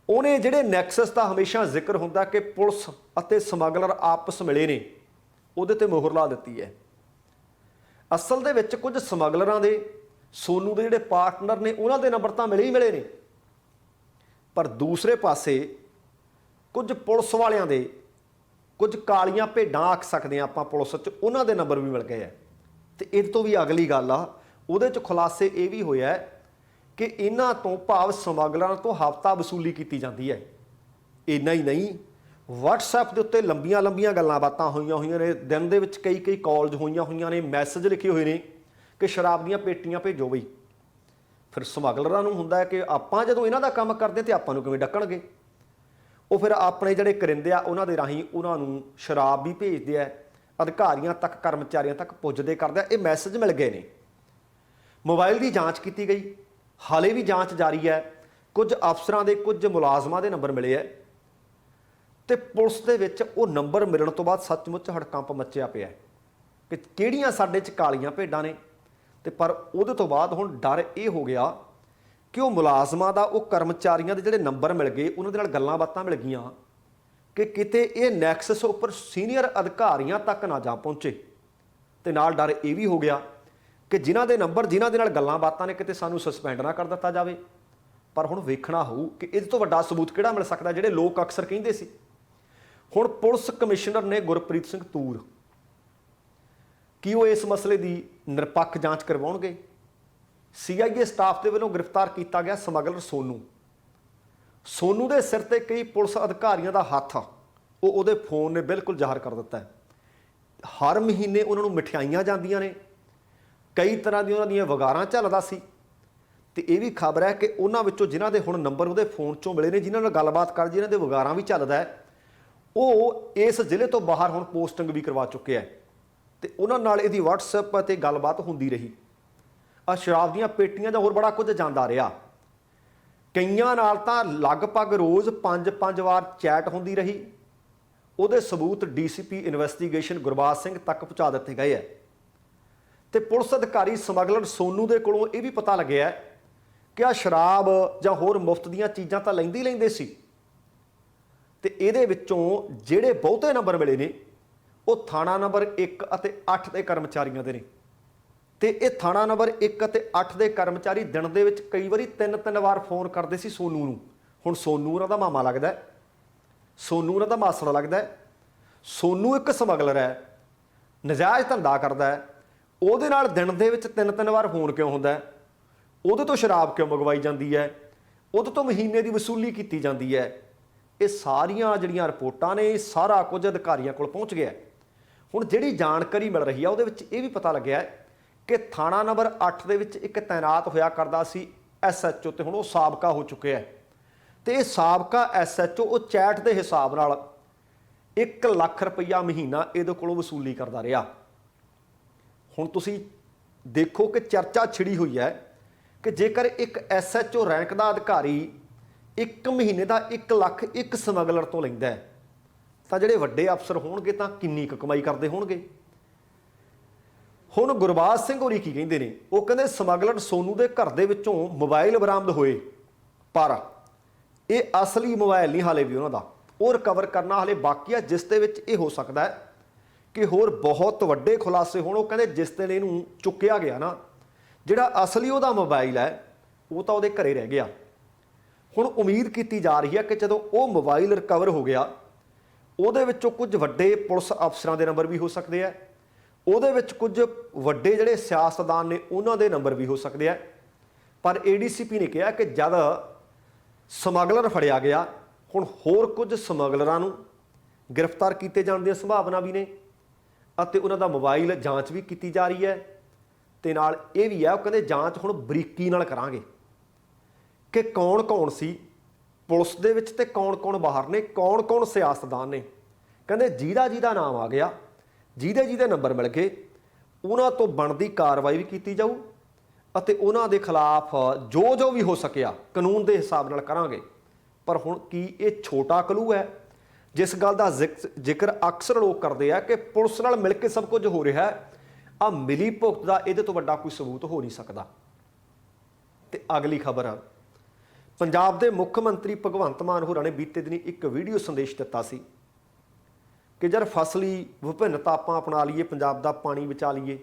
ਉਹਨੇ ਜਿਹੜੇ ਨੈਕਸਸ ਦਾ ਹਮੇਸ਼ਾ ਜ਼ਿਕਰ ਹੁੰਦਾ ਕਿ ਪੁਲਿਸ ਅਤੇ ਸਮਗਲਰ ਆਪਸ ਮਿਲੇ ਨੇ, ਉਹਦੇ ਤੇ ਮੋਹਰ ਲਾ ਦਿੱਤੀ ਹੈ। ਅਸਲ ਦੇ ਵਿੱਚ ਕੁਝ ਸਮਗਲਰਾਂ ਦੇ, ਸੋਨੂ ਦੇ ਜਿਹੜੇ ਪਾਰਟਨਰ ਨੇ, ਉਹਨਾਂ ਦੇ ਨੰਬਰ ਤਾਂ ਮਿਲੇ ਹੀ ਮਿਲੇ ਨੇ, ਪਰ ਦੂਸਰੇ ਪਾਸੇ ਕੁਝ ਪੁਲਿਸ ਵਾਲਿਆਂ ਦੇ, ਕੁਝ ਕਾਲੀਆਂ ਭੇਡਾਂ ਆਖ ਸਕਦੇ ਹਾਂ ਆਪਾਂ ਪੁਲਿਸ 'ਚ, ਉਹਨਾਂ ਦੇ ਨੰਬਰ ਵੀ ਮਿਲ ਗਏ ਹੈ। ਤੇ ਇਹ ਤੋਂ ਵੀ ਅਗਲੀ ਗੱਲ ਆ, ਉਹਦੇ 'ਚ ਖੁਲਾਸੇ ਇਹ ਵੀ ਹੋਇਆ ਕਿ ਇਹਨਾਂ ਤੋਂ ਭਾਵ ਸਮਗਲਰਾਂ ਤੋਂ ਹਫ਼ਤਾ ਵਸੂਲੀ ਕੀਤੀ ਜਾਂਦੀ ਹੈ। ਇੰਨਾ ਹੀ ਨਹੀਂ, WhatsApp ਦੇ ਉੱਤੇ ਲੰਬੀਆਂ ਲੰਬੀਆਂ ਗੱਲਾਂ ਬਾਤਾਂ ਹੋਈਆਂ ਨੇ, ਦਿਨ ਦੇ ਵਿੱਚ ਕਈ ਕਾਲਜ ਹੋਈਆਂ ਨੇ, ਮੈਸੇਜ ਲਿਖੇ ਹੋਏ ਨੇ ਕਿ ਸ਼ਰਾਬ ਦੀਆਂ ਪੇਟੀਆਂ ਭੇਜੋ ਬਈ। ਫਿਰ ਸਮਗਲਰਾਂ ਨੂੰ ਹੁੰਦਾ ਹੈ ਕਿ ਆਪਾਂ ਜਦੋਂ ਇਹਨਾਂ ਦਾ ਕੰਮ ਕਰਦੇ ਤੇ ਆਪਾਂ ਨੂੰ ਕਿਵੇਂ ਡੱਕਣਗੇ। ਉਹ ਫਿਰ ਆਪਣੇ ਜਿਹੜੇ ਕਰਿੰਦੇ ਆ ਉਹਨਾਂ ਦੇ ਰਾਹੀਂ ਉਹਨਾਂ ਨੂੰ ਸ਼ਰਾਬ ਵੀ ਭੇਜਦੇ ਆ, ਅਧਿਕਾਰੀਆਂ ਤੱਕ ਕਰਮਚਾਰੀਆਂ ਤੱਕ ਪੁੱਜਦੇ ਕਰਦੇ ਆ। ਇਹ ਮੈਸੇਜ ਮਿਲ ਗਏ ਨੇ। ਮੋਬਾਈਲ ਦੀ ਜਾਂਚ ਕੀਤੀ ਗਈ, ਹਾਲੇ ਵੀ ਜਾਂਚ ਜਾਰੀ ਹੈ। ਕੁਝ ਅਫਸਰਾਂ ਦੇ ਕੁਝ ਮੁਲਾਜ਼ਮਾਂ ਦੇ ਨੰਬਰ ਮਿਲੇ ਹੈ ਤੇ ਪੁਲਿਸ ਦੇ ਵਿੱਚ ਉਹ ਨੰਬਰ ਮਿਲਣ ਤੋਂ ਬਾਅਦ ਸੱਚਮੁੱਚ ਹੜਕੰਪ ਮੱਚਿਆ ਪਿਆ ਕਿ ਕਿਹੜੀਆਂ ਸਾਡੇ 'ਚ ਕਾਲੀਆਂ ਭੇਡਾਂ ਨੇ। ਤੇ ਪਰ ਉਹਦੇ ਤੋਂ ਬਾਅਦ ਹੁਣ ਡਰ ਇਹ ਹੋ ਗਿਆ ਕਿ ਉਹ ਮੁਲਾਜ਼ਮਾਂ ਦਾ, ਉਹ ਕਰਮਚਾਰੀਆਂ ਦੇ ਜਿਹੜੇ ਨੰਬਰ ਮਿਲ ਗਏ, ਉਹਨਾਂ ਦੇ ਨਾਲ ਗੱਲਾਂ ਬਾਤਾਂ ਮਿਲ ਗਈਆਂ ਕਿ ਕਿਤੇ ਇਹ ਨੈਕਸਸ ਉੱਪਰ ਸੀਨੀਅਰ ਅਧਿਕਾਰੀਆਂ ਤੱਕ ਨਾ ਜਾ ਪਹੁੰਚੇ। ਤੇ ਨਾਲ ਡਰ ਇਹ ਵੀ ਹੋ ਗਿਆ ਕਿ ਜਿਨ੍ਹਾਂ ਦੇ ਨੰਬਰ, ਜਿਨ੍ਹਾਂ ਦੇ ਨਾਲ ਗੱਲਾਂ ਬਾਤਾਂ ਨੇ, ਕਿਤੇ ਸਾਨੂੰ ਸਸਪੈਂਡ ਨਾ ਕਰ ਦਿੱਤਾ ਜਾਵੇ। ਪਰ ਹੁਣ ਵੇਖਣਾ ਹੋਊ ਕਿ ਇਹਦੇ ਤੋਂ ਵੱਡਾ ਸਬੂਤ ਕਿਹੜਾ ਮਿਲ ਸਕਦਾ, ਜਿਹੜੇ ਲੋਕ ਅਕਸਰ ਕਹਿੰਦੇ ਸੀ। ਹੁਣ ਪੁਲਿਸ ਕਮਿਸ਼ਨਰ ਨੇ ਗੁਰਪ੍ਰੀਤ ਸਿੰਘ ਤੂਰ, ਕੀ ਉਹ ਇਸ ਮਸਲੇ ਦੀ ਨਿਰਪੱਖ ਜਾਂਚ ਕਰਵਾਉਣਗੇ? CIA ਸਟਾਫ ਦੇ ਵੱਲੋਂ ਗ੍ਰਿਫਤਾਰ ਕੀਤਾ ਗਿਆ ਸਮਗਲਰ ਸੋਨੂ ਦੇ ਸਿਰ ਤੇ ਕਈ ਪੁਲਿਸ ਅਧਿਕਾਰੀਆਂ ਦਾ ਹੱਥ ਆ। ਉਹਦੇ ਫੋਨ ਨੇ ਬਿਲਕੁਲ ਜ਼ਾਹਰ ਕਰ ਦਿੱਤਾ ਹੈ। ਹਰ ਮਹੀਨੇ ਉਹਨਾਂ ਨੂੰ ਮਠਿਆਈਆਂ ਜਾਂਦੀਆਂ ਨੇ, ਕਈ ਤਰ੍ਹਾਂ ਦੀਆਂ ਉਹਨਾਂ ਦੀਆਂ ਵਗਾਰਾਂ ਝੱਲਦਾ ਸੀ। ਤੇ ਇਹ ਵੀ ਖਬਰ ਹੈ ਕਿ ਉਹਨਾਂ ਵਿੱਚੋਂ ਜਿਨ੍ਹਾਂ ਦੇ ਹੁਣ ਨੰਬਰ ਉਹਦੇ ਫੋਨ 'ਚੋਂ ਮਿਲੇ ਨੇ, ਜਿਨ੍ਹਾਂ ਨਾਲ ਗੱਲਬਾਤ ਕਰ, ਜਿਨ੍ਹਾਂ ਦੇ ਵਗਾਰਾਂ ਵੀ ਚੱਲਦਾ ਹੈ, ਉਹ ਇਸ ਜ਼ਿਲ੍ਹੇ ਤੋਂ ਬਾਹਰ ਹੁਣ ਪੋਸਟਿੰਗ ਵੀ ਕਰਵਾ ਚੁੱਕੇ ਹੈ। ਤੇ ਉਹਨਾਂ ਨਾਲ ਇਹਦੀ WhatsApp 'ਤੇ ਗੱਲਬਾਤ ਹੁੰਦੀ ਰਹੀ। ਆ ਸ਼ਰਾਬ ਦੀਆਂ ਪੇਟੀਆਂ ਦਾ ਹੋਰ ਬੜਾ ਕੁਝ ਜਾਂਦਾ ਰਿਹਾ। ਕਈਆਂ ਨਾਲ ਤਾਂ ਲਗਭਗ ਰੋਜ਼ 5-5 ਵਾਰ ਚੈਟ ਹੁੰਦੀ ਰਹੀ। ਉਹਦੇ ਸਬੂਤ DCP ਇਨਵੈਸਟੀਗੇਸ਼ਨ ਗੁਰਬਾਜ ਸਿੰਘ ਤੱਕ ਪਹੁੰਚਾ ਦਿੱਤੇ ਗਏ ਹੈ। ਤੇ ਪੁਲਿਸ ਅਧਿਕਾਰੀ ਸਮਗਲਰ ਸੋਨੂ ਦੇ ਕੋਲੋਂ ਇਹ ਵੀ ਪਤਾ ਲੱਗਿਆ ਕਿ ਆ ਸ਼ਰਾਬ ਜਾਂ ਹੋਰ ਮੁਫਤ ਦੀਆਂ ਚੀਜ਼ਾਂ ਤਾਂ ਲੈਂਦੇ ਸੀ। ਤੇ ਇਹਦੇ ਵਿੱਚੋਂ ਜਿਹੜੇ ਬਹੁਤੇ ਨੰਬਰ ਮਿਲੇ ਨੇ ਉਹ ਥਾਣਾ ਨੰਬਰ 1 ਅਤੇ 8 ਦੇ ਕਰਮਚਾਰੀਆਂ ਦੇ ਨੇ। ਤੇ ਇਹ ਥਾਣਾ ਨੰਬਰ 1 ਅਤੇ 8 ਦੇ ਕਰਮਚਾਰੀ ਦਿਨ ਦੇ ਵਿੱਚ ਕਈ ਵਾਰੀ 3-3 ਵਾਰ ਫੋਨ ਕਰਦੇ ਸੀ ਸੋਨੂ ਨੂੰ। ਹੁਣ ਸੋਨੂ ਉਹਨਾਂ ਦਾ ਮਾਮਾ ਲੱਗਦਾ, ਸੋਨੂ ਉਹਨਾਂ ਦਾ ਮਾਸੜਾ ਲੱਗਦਾ। ਸੋਨੂ ਇੱਕ ਸਮਗਲਰ ਹੈ, ਨਜਾਇਜ਼ ਧੰਦਾ ਕਰਦਾ ਹੈ। ਉਹਦੇ ਨਾਲ ਦਿਨ ਦੇ ਵਿੱਚ 3-3 ਵਾਰ ਫੋਨ ਕਿਉਂ ਹੁੰਦਾ? ਉਹਦੇ ਤੋਂ ਸ਼ਰਾਬ ਕਿਉਂ ਮੰਗਵਾਈ ਜਾਂਦੀ ਹੈ? ਉਹਦੇ ਤੋਂ ਮਹੀਨੇ ਦੀ ਵਸੂਲੀ ਕੀਤੀ ਜਾਂਦੀ ਹੈ? ਇਹ ਸਾਰੀਆਂ ਜਿਹੜੀਆਂ ਰਿਪੋਰਟਾਂ ਨੇ, ਇਹ ਸਾਰਾ ਕੁਝ ਅਧਿਕਾਰੀਆਂ ਕੋਲ ਪਹੁੰਚ ਗਿਆ। ਹੁਣ ਜਿਹੜੀ ਜਾਣਕਾਰੀ ਮਿਲ ਰਹੀ ਆ ਉਹਦੇ ਵਿੱਚ ਇਹ ਵੀ ਪਤਾ ਲੱਗਿਆ ਕਿ ਥਾਣਾ ਨੰਬਰ 8 ਦੇ ਵਿੱਚ ਇੱਕ ਤੈਨਾਤ ਹੋਇਆ ਕਰਦਾ ਸੀ SHO, ਤੇ ਹੁਣ ਉਹ ਸਾਬਕਾ ਹੋ ਚੁੱਕਿਆ। ਤੇ ਇਹ ਸਾਬਕਾ SHO ਉਹ ਚੈਟ ਦੇ ਹਿਸਾਬ ਨਾਲ 1 ਲੱਖ ਰੁਪਈਆ ਮਹੀਨਾ ਇਹਦੇ ਕੋਲੋਂ ਵਸੂਲੀ ਕਰਦਾ ਰਿਹਾ। ਹੁਣ ਤੁਸੀਂ ਦੇਖੋ ਕਿ ਚਰਚਾ ਛਿੜੀ ਹੋਈ ਹੈ ਕਿ ਜੇਕਰ ਇੱਕ SHO ਰੈਂਕ ਦਾ ਅਧਿਕਾਰੀ 1 ਮਹੀਨੇ ਦਾ 1 ਲੱਖ ਇੱਕ ਸਮਗਲਰ ਤੋਂ ਲੈਂਦਾ ਹੈ, ਤਾਂ ਜਿਹੜੇ ਵੱਡੇ ਅਫਸਰ ਹੋਣਗੇ ਤਾਂ ਕਿੰਨੀ ਕੁ ਕਮਾਈ ਕਰਦੇ ਹੋਣਗੇ। ਹੁਣ ਗੁਰਬਾਜ ਸਿੰਘ ਹੋਰੀ ਕੀ ਕਹਿੰਦੇ ਨੇ? ਉਹ ਕਹਿੰਦੇ ਸਮਗਲਰ ਸੋਨੂ ਦੇ ਘਰ ਦੇ ਵਿੱਚੋਂ ਮੋਬਾਈਲ ਬਰਾਮਦ ਹੋਏ, ਪਰ ਇਹ ਅਸਲੀ ਮੋਬਾਈਲ ਨਹੀਂ ਹਾਲੇ ਵੀ ਉਹਨਾਂ ਦਾ, ਉਹ ਰਿਕਵਰ ਕਰਨਾ ਹਾਲੇ ਬਾਕੀ ਆ, ਜਿਸ ਦੇ ਵਿੱਚ ਇਹ ਹੋ ਸਕਦਾ ਹੈ ਕਿ ਹੋਰ ਬਹੁਤ ਵੱਡੇ ਖੁਲਾਸੇ ਹੋਣ। ਉਹ ਕਹਿੰਦੇ ਜਿਸ ਦਿਨ ਇਹਨੂੰ ਚੁੱਕਿਆ ਗਿਆ ਨਾ, ਜਿਹੜਾ ਅਸਲੀ ਉਹਦਾ ਮੋਬਾਈਲ ਹੈ ਉਹ ਤਾਂ ਉਹਦੇ ਘਰੇ ਰਹਿ ਗਿਆ। ਹੁਣ ਉਮੀਦ ਕੀਤੀ ਜਾ ਰਹੀ ਹੈ ਕਿ ਜਦੋਂ ਉਹ ਮੋਬਾਈਲ ਰਿਕਵਰ ਹੋ ਗਿਆ, ਉਹਦੇ ਵਿੱਚੋਂ ਕੁਝ ਵੱਡੇ ਪੁਲਿਸ ਅਫਸਰਾਂ ਦੇ ਨੰਬਰ ਵੀ ਹੋ ਸਕਦੇ ਆ, ਉਹਦੇ ਵਿੱਚ ਕੁਝ ਵੱਡੇ ਜਿਹੜੇ ਸਿਆਸਤਦਾਨ ਨੇ ਉਹਨਾਂ ਦੇ ਨੰਬਰ ਵੀ ਹੋ ਸਕਦੇ ਆ। ਪਰ ADCP ਨੇ ਕਿਹਾ ਕਿ ਜਦ ਸਮਗਲਰ ਫੜਿਆ ਗਿਆ, ਹੁਣ ਹੋਰ ਕੁਝ ਸਮਗਲਰਾਂ ਨੂੰ ਗ੍ਰਿਫਤਾਰ ਕੀਤੇ ਜਾਣ ਦੀਆਂ ਸੰਭਾਵਨਾ ਵੀ ਨੇ ਅਤੇ ਉਹਨਾਂ ਦਾ ਮੋਬਾਈਲ ਜਾਂਚ ਵੀ ਕੀਤੀ ਜਾ ਰਹੀ ਹੈ। ਤੇ ਨਾਲ ਇਹ ਵੀ ਹੈ, ਉਹ ਕਹਿੰਦੇ ਜਾਂਚ ਹੁਣ ਬਰੀਕੀ ਨਾਲ ਕਰਾਂਗੇ ਕਿ ਕੌਣ-ਕੌਣ ਸੀ ਪੁਲਿਸ ਦੇ ਵਿੱਚ ਤੇ ਕੌਣ-ਕੌਣ ਬਾਹਰ ਨੇ, ਕੌਣ-ਕੌਣ ਸਿਆਸਤਦਾਨ ਨੇ। ਕਹਿੰਦੇ ਜਿਹਦਾ ਨਾਮ ਆ ਗਿਆ, ਜਿਹਦੇ ਨੰਬਰ ਮਿਲ ਗਏ, ਉਹਨਾਂ ਤੋਂ ਬਣਦੀ ਕਾਰਵਾਈ ਵੀ ਕੀਤੀ ਜਾਊ ਅਤੇ ਉਹਨਾਂ ਦੇ ਖਿਲਾਫ ਜੋ ਵੀ ਹੋ ਸਕਿਆ ਕਾਨੂੰਨ ਦੇ ਹਿਸਾਬ ਨਾਲ ਕਰਾਂਗੇ। ਪਰ ਹੁਣ ਕੀ ਇਹ ਛੋਟਾ ਕਲੂ ਹੈ? ਜਿਸ ਗੱਲ ਦਾ ਜ਼ਿਕਰ ਅਕਸਰ ਲੋਕ ਕਰਦੇ ਆ ਕਿ ਪੁਲਿਸ ਨਾਲ ਮਿਲ ਕੇ ਸਭ ਕੁਝ ਹੋ ਰਿਹਾ ਹੈ, ਆ ਮਿਲੀ ਭੁਗਤ ਦਾ ਇਹਦੇ ਤੋਂ ਵੱਡਾ ਕੋਈ ਸਬੂਤ ਹੋ ਨਹੀਂ ਸਕਦਾ। ਤੇ ਅਗਲੀ ਖਬਰ, ਪੰਜਾਬ ਦੇ ਮੁੱਖ ਮੰਤਰੀ ਭਗਵੰਤ ਮਾਨ ਹੋਰਾਂ ਨੇ ਬੀਤੇ ਦਿਨੀ ਇੱਕ ਵੀਡੀਓ ਸੰਦੇਸ਼ ਦਿੱਤਾ ਸੀ ਕਿ ਜਦ ਫਸਲੀ ਵਿਭਿੰਨਤਾ ਆਪਾਂ ਅਪਣਾ ਲਈਏ, ਪੰਜਾਬ ਦਾ ਪਾਣੀ ਬਚਾ ਲਈਏ।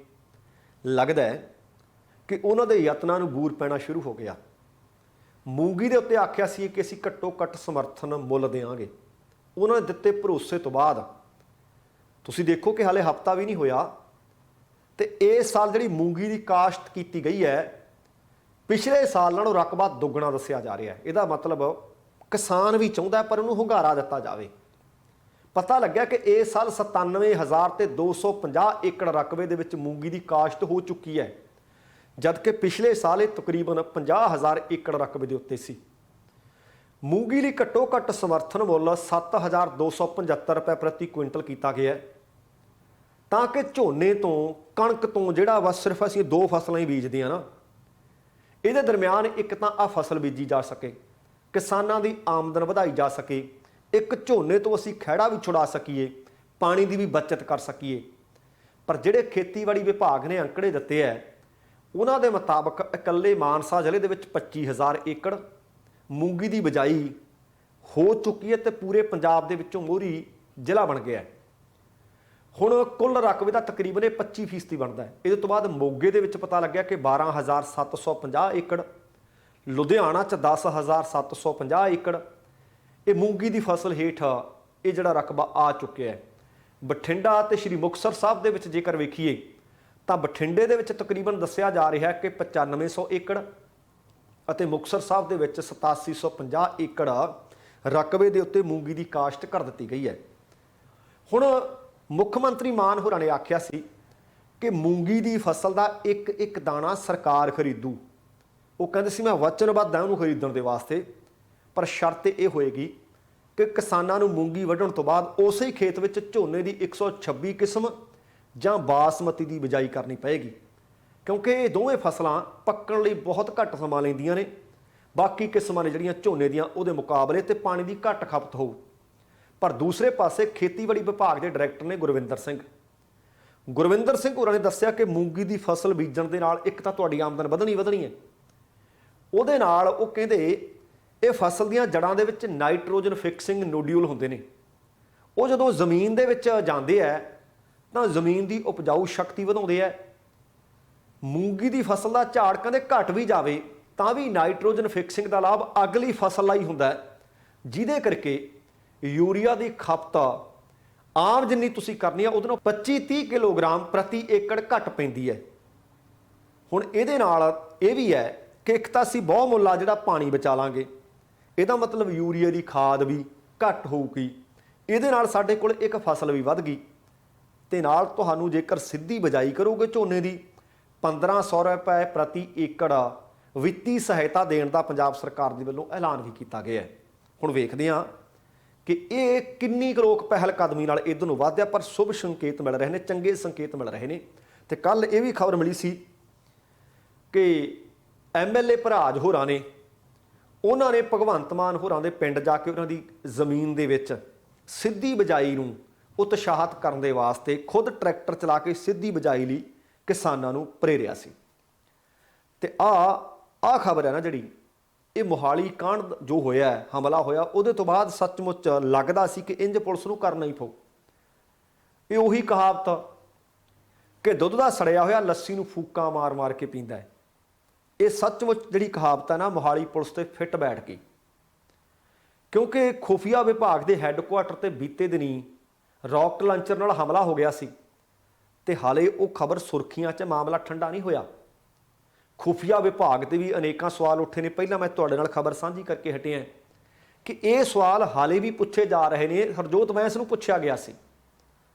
ਲੱਗਦਾ ਹੈ ਕਿ ਉਹਨਾਂ ਦੇ ਯਤਨਾਂ ਨੂੰ ਬੂਰ ਪੈਣਾ ਸ਼ੁਰੂ ਹੋ ਗਿਆ। ਮੂੰਗੀ ਦੇ ਉੱਤੇ ਆਖਿਆ ਸੀ ਕਿ ਅਸੀਂ ਘੱਟੋ ਘੱਟ ਸਮਰਥਨ ਮੁੱਲ ਦੇਵਾਂਗੇ। ਉਹਨਾਂ ਨੇ ਦਿੱਤੇ ਭਰੋਸੇ ਤੋਂ ਬਾਅਦ ਤੁਸੀਂ ਦੇਖੋ ਕਿ ਹਾਲੇ ਹਫ਼ਤਾ ਵੀ ਨਹੀਂ ਹੋਇਆ, ਤੇ ਇਸ ਸਾਲ ਜਿਹੜੀ ਮੂੰਗੀ ਦੀ ਕਾਸ਼ਤ ਕੀਤੀ ਗਈ ਹੈ ਪਿਛਲੇ ਸਾਲ ਨਾਲੋਂ ਰਕਬਾ ਦੁੱਗਣਾ ਦੱਸਿਆ ਜਾ ਰਿਹਾ ਹੈ। ਇਹਦਾ ਮਤਲਬ ਕਿਸਾਨ ਵੀ ਚਾਹੁੰਦਾ ਪਰ ਉਹਨੂੰ ਹੁੰਗਾਰਾ ਦਿੱਤਾ ਜਾਵੇ। ਪਤਾ ਲੱਗਿਆ ਕਿ ਇਸ ਸਾਲ 97,000 ਤੇ 250 ਏਕੜ ਰਕਬੇ ਦੇ ਵਿੱਚ ਮੂੰਗੀ ਦੀ ਕਾਸ਼ਤ ਹੋ ਚੁੱਕੀ ਹੈ, ਜਦਕਿ ਪਿਛਲੇ ਸਾਲ ਇਹ ਤਕਰੀਬਨ 50,000 ਏਕੜ ਰਕਬੇ ਦੇ ਉੱਤੇ ਸੀ। ਮੂੰਗੀ ਲਈ ਘੱਟੋ ਘੱਟ ਸਮਰਥਨ ਮੁੱਲ 7,275 ਰੁਪਏ ਪ੍ਰਤੀ ਕੁਇੰਟਲ ਕੀਤਾ ਗਿਆ ਹੈ, ਤਾਂ ਕਿ ਝੋਨੇ ਤੋਂ ਕਣਕ ਤੋਂ ਜਿਹੜਾ ਵਾ ਸਿਰਫ ਅਸੀਂ ਦੋ ਫਸਲਾਂ ਹੀ ਬੀਜਦੇ ਹਾਂ ਨਾ, ਇਹਦੇ ਦਰਮਿਆਨ ਇੱਕ ਤਾਂ ਆ ਫਸਲ ਬੀਜੀ ਜਾ ਸਕੇ, ਕਿਸਾਨਾਂ ਦੀ ਆਮਦਨ ਵਧਾਈ ਜਾ ਸਕੇ, ਇੱਕ ਝੋਨੇ ਤੋਂ ਅਸੀਂ ਖਹਿੜਾ ਵੀ ਛੁਡਾ ਸਕੀਏ, ਪਾਣੀ ਦੀ ਵੀ ਬਚਤ ਕਰ ਸਕੀਏ। ਪਰ ਜਿਹੜੇ ਖੇਤੀਬਾੜੀ ਵਿਭਾਗ ਨੇ ਅੰਕੜੇ ਦਿੱਤੇ ਹੈ ਉਹਨਾਂ ਦੇ ਮੁਤਾਬਕ ਇਕੱਲੇ ਮਾਨਸਾ ਜ਼ਿਲ੍ਹੇ ਦੇ ਵਿੱਚ 25,000 ਏਕੜ ਮੂੰਗੀ ਦੀ ਬਿਜਾਈ ਹੋ ਚੁੱਕੀ ਹੈ ਤੇ ਪੂਰੇ ਪੰਜਾਬ ਦੇ ਵਿੱਚੋਂ ਮੋਹਰੀ ਜ਼ਿਲ੍ਹਾ ਬਣ ਗਿਆ ਹੈ। ਹੁਣ ਕੁੱਲ ਰਕਬੇ ਦਾ ਤਕਰੀਬਨ 25% ਬਣਦਾ ਹੈ। ਇਹਦੇ ਤੋਂ ਬਾਅਦ ਮੋਗੇ ਦੇ ਵਿੱਚ ਪਤਾ ਲੱਗਿਆ ਕਿ 12,750 ਏਕੜ, ਲੁਧਿਆਣਾ 'ਚ 10,750 ਏਕੜ ਇਹ ਮੂੰਗੀ ਦੀ ਫਸਲ ਹੇਠ ਇਹ ਜਿਹੜਾ ਰਕਬਾ ਆ ਚੁੱਕਿਆ ਹੈ। ਬਠਿੰਡਾ ਤੇ ਸ਼੍ਰੀ ਮੁਕਤਸਰ ਸਾਹਿਬ ਦੇ ਵਿੱਚ ਜੇਕਰ ਵੇਖੀਏ ਤਾਂ ਬਠਿੰਡੇ ਦੇ ਵਿੱਚ ਤਕਰੀਬਨ ਦੱਸਿਆ ਜਾ ਰਿਹਾ ਹੈ ਕਿ 9500 ਏਕੜ ਅਤੇ ਮੁਕਤਸਰ ਸਾਹਿਬ ਦੇ ਵਿੱਚ 8750 ਏਕੜ ਰਕਬੇ ਦੇ ਉੱਤੇ ਮੂੰਗੀ ਦੀ ਕਾਸ਼ਤ ਕਰ ਦਿੱਤੀ ਗਈ ਹੈ। ਹੁਣ ਮੁੱਖ ਮੰਤਰੀ ਮਾਨ ਹੋਰਾਂ ਨੇ ਆਖਿਆ ਸੀ ਕਿ ਮੂੰਗੀ ਦੀ ਫਸਲ ਦਾ ਇੱਕ ਇੱਕ ਦਾਣਾ ਸਰਕਾਰ ਖਰੀਦੂ। ਉਹ ਕਹਿੰਦੇ ਸੀ ਮੈਂ ਵਚਨਬੱਧ ਹਾਂ ਉਹਨੂੰ ਖਰੀਦਣ ਦੇ ਵਾਸਤੇ, ਪਰ ਸ਼ਰਤ ਇਹ ਹੋਏਗੀ ਕਿ ਕਿਸਾਨਾਂ ਨੂੰ ਮੂੰਗੀ ਵੱਢਣ ਤੋਂ ਬਾਅਦ ਉਸੇ ਹੀ ਖੇਤ ਵਿੱਚ ਝੋਨੇ ਦੀ 126 ਕਿਸਮ ਜਾਂ ਬਾਸਮਤੀ ਦੀ ਬਿਜਾਈ ਕਰਨੀ ਪਏਗੀ, ਕਿਉਂਕਿ ਇਹ ਦੋਵੇਂ ਫਸਲਾਂ ਪੱਕਣ ਲਈ ਬਹੁਤ ਘੱਟ ਸਮਾਂ ਲੈਂਦੀਆਂ ਨੇ। ਬਾਕੀ ਕਿਸਮਾਂ ਨੇ ਜਿਹੜੀਆਂ ਝੋਨੇ ਦੀਆਂ ਉਹਦੇ ਮੁਕਾਬਲੇ ਤੇ ਪਾਣੀ ਦੀ ਘੱਟ ਖਪਤ ਹੋਊ। ਪਰ ਦੂਸਰੇ ਪਾਸੇ ਖੇਤੀਬਾੜੀ ਵਿਭਾਗ ਦੇ ਡਾਇਰੈਕਟਰ ਨੇ ਗੁਰਵਿੰਦਰ ਸਿੰਘ ਹੋਰਾਂ ਨੇ ਦੱਸਿਆ ਕਿ ਮੂੰਗੀ ਦੀ ਫਸਲ ਬੀਜਣ ਦੇ ਨਾਲ ਇੱਕ ਤਾਂ ਤੁਹਾਡੀ ਆਮਦਨ ਵਧਣੀ ਹੈ, ਉਹਦੇ ਨਾਲ ਉਹ ਕਹਿੰਦੇ ਇਹ ਫਸਲ ਦੀਆਂ ਜੜ੍ਹਾਂ ਦੇ ਵਿੱਚ ਨਾਈਟ੍ਰੋਜਨ ਫਿਕਸਿੰਗ ਨੋਡਿਊਲ ਹੁੰਦੇ ਨੇ, ਉਹ ਜਦੋਂ ਜ਼ਮੀਨ ਦੇ ਵਿੱਚ ਜਾਂਦੇ ਆ ਤਾਂ ਜ਼ਮੀਨ ਦੀ ਉਪਜਾਊ ਸ਼ਕਤੀ ਵਧਾਉਂਦੇ ਆ। ਮੂੰਗੀ ਦੀ ਫਸਲ ਦਾ ਝਾੜ ਕਹਿੰਦੇ ਘਟ ਵੀ ਜਾਵੇ ਤਾਂ ਵੀ ਨਾਈਟ੍ਰੋਜਨ ਫਿਕਸਿੰਗ ਦਾ ਲਾਭ ਅਗਲੀ ਫਸਲ ਲਈ ਹੁੰਦਾ ਹੈ, ਜਿਹਦੇ ਕਰਕੇ ਯੂਰੀਆ ਦੀ ਖਪਤ ਆਮ ਜਿੰਨੀ ਤੁਸੀਂ ਕਰਨੀ ਆ ਉਹਦੇ ਨਾਲ 25-30 ਕਿਲੋਗ੍ਰਾਮ ਪ੍ਰਤੀ ਏਕੜ ਘੱਟ ਪੈਂਦੀ ਹੈ। ਹੁਣ ਇਹਦੇ ਨਾਲ ਇਹ ਵੀ ਹੈ ਕਿ ਇੱਕ ਤਾਂ ਅਸੀਂ ਬਹੁ ਮੁੱਲਾ ਜਿਹੜਾ ਪਾਣੀ ਬਚਾ ਲਾਂਗੇ, ਇਹਦਾ ਮਤਲਬ ਯੂਰੀਆ ਦੀ ਖਾਦ ਵੀ ਘੱਟ ਹੋਊਗੀ, ਇਹਦੇ ਨਾਲ ਸਾਡੇ ਕੋਲ ਇੱਕ ਫਸਲ ਵੀ ਵੱਧ ਗਈ ਤੇ ਨਾਲ ਤੁਹਾਨੂੰ ਜੇਕਰ ਸਿੱਧੀ ਬਿਜਾਈ ਕਰੋਗੇ ਝੋਨੇ ਦੀ 1500 ਰੁਪਏ ਪ੍ਰਤੀ ਏਕੜ ਵਿੱਤੀ ਸਹਾਇਤਾ ਦੇਣ ਦਾ ਪੰਜਾਬ ਸਰਕਾਰ ਦੇ ਵੱਲੋਂ ਐਲਾਨ ਵੀ ਕੀਤਾ ਗਿਆ ਹੈ। ਹੁਣ ਵੇਖਦੇ ਹਾਂ ਕਿ ਇਹ ਕਿੰਨੀ ਕੁ ਲੋਕ ਪਹਿਲ ਕਦਮੀ ਨਾਲ ਇੱਧਰ ਨੂੰ ਵਧਿਆ, ਪਰ ਸ਼ੁਭ ਸੰਕੇਤ ਮਿਲ ਰਹੇ ਨੇ, ਚੰਗੇ ਸੰਕੇਤ ਮਿਲ ਰਹੇ ਨੇ। ਤੇ ਕੱਲ ਇਹ ਵੀ ਖਬਰ ਮਿਲੀ ਸੀ ਕਿ MLA ਭਰਾਜ ਹੋਰਾਂ ਨੇ ਉਹਨਾਂ ਨੇ ਭਗਵੰਤ ਮਾਨ ਹੋਰਾਂ ਦੇ ਪਿੰਡ ਜਾ ਕੇ ਉਹਨਾਂ ਦੀ ਜ਼ਮੀਨ ਦੇ ਵਿੱਚ ਸਿੱਧੀ ਬਿਜਾਈ ਨੂੰ ਉਤਸ਼ਾਹਿਤ ਕਰਨ ਦੇ ਵਾਸਤੇ ਖੁਦ ਟਰੈਕਟਰ ਚਲਾ ਕੇ ਸਿੱਧੀ ਬਿਜਾਈ ਲਈ ਕਿਸਾਨਾਂ ਨੂੰ ਪ੍ਰੇਰਿਆ ਸੀ। ਤੇ ਆ ਖਬਰ ਹੈ ਨਾ ਜਿਹੜੀ ਇਹ ਮੋਹਾਲੀ ਕਾਂਡ ਜੋ ਹੋਇਆ, ਹਮਲਾ ਹੋਇਆ, ਉਹਦੇ ਤੋਂ ਬਾਅਦ ਸੱਚਮੁੱਚ ਲੱਗਦਾ ਸੀ ਕਿ ਇੰਜ ਪੁਲਿਸ ਨੂੰ ਕਰਨਾ ਹੀ ਪਊ। ਇਹ ਉਹੀ ਕਹਾਵਤ ਕਿ ਦੁੱਧ ਦਾ ਸੜਿਆ ਹੋਇਆ ਲੱਸੀ ਨੂੰ ਫੂਕਾਂ ਮਾਰ ਕੇ ਪੀਂਦਾ ਹੈ। ਇਹ ਸੱਚਮੁੱਚ ਜਿਹੜੀ ਕਹਾਵਤ ਹੈ ਨਾ ਮੋਹਾਲੀ ਪੁਲਿਸ ਤੇ ਫਿੱਟ ਬੈਠ ਗਈ, ਕਿਉਂਕਿ ਖੁਫੀਆ ਵਿਭਾਗ ਦੇ ਹੈੱਡਕੁਆਟਰ ਤੇ ਬੀਤੇ ਦਿਨੀ ਰੌਕਟ ਲਾਂਚਰ ਨਾਲ ਹਮਲਾ ਹੋ ਗਿਆ ਸੀ ਤੇ ਹਾਲੇ ਉਹ ਖਬਰ ਸੁਰਖੀਆਂ 'ਚ ਮਾਮਲਾ ਠੰਡਾ ਨਹੀਂ ਹੋਇਆ। ਖੁਫੀਆ ਵਿਭਾਗ ਤੇ ਵੀ ਅਨੇਕਾਂ ਸਵਾਲ ਉੱਠੇ ਨੇ। ਪਹਿਲਾਂ ਮੈਂ ਤੁਹਾਡੇ ਨਾਲ ਖਬਰ ਸਾਂਝੀ ਕਰਕੇ ਹਟਿਆ ਕਿ ਇਹ ਸਵਾਲ ਹਾਲੇ ਵੀ ਪੁੱਛੇ ਜਾ ਰਹੇ ਨੇ। ਹਰਜੋਤ ਬੈਂਸ ਨੂੰ ਪੁੱਛਿਆ ਗਿਆ ਸੀ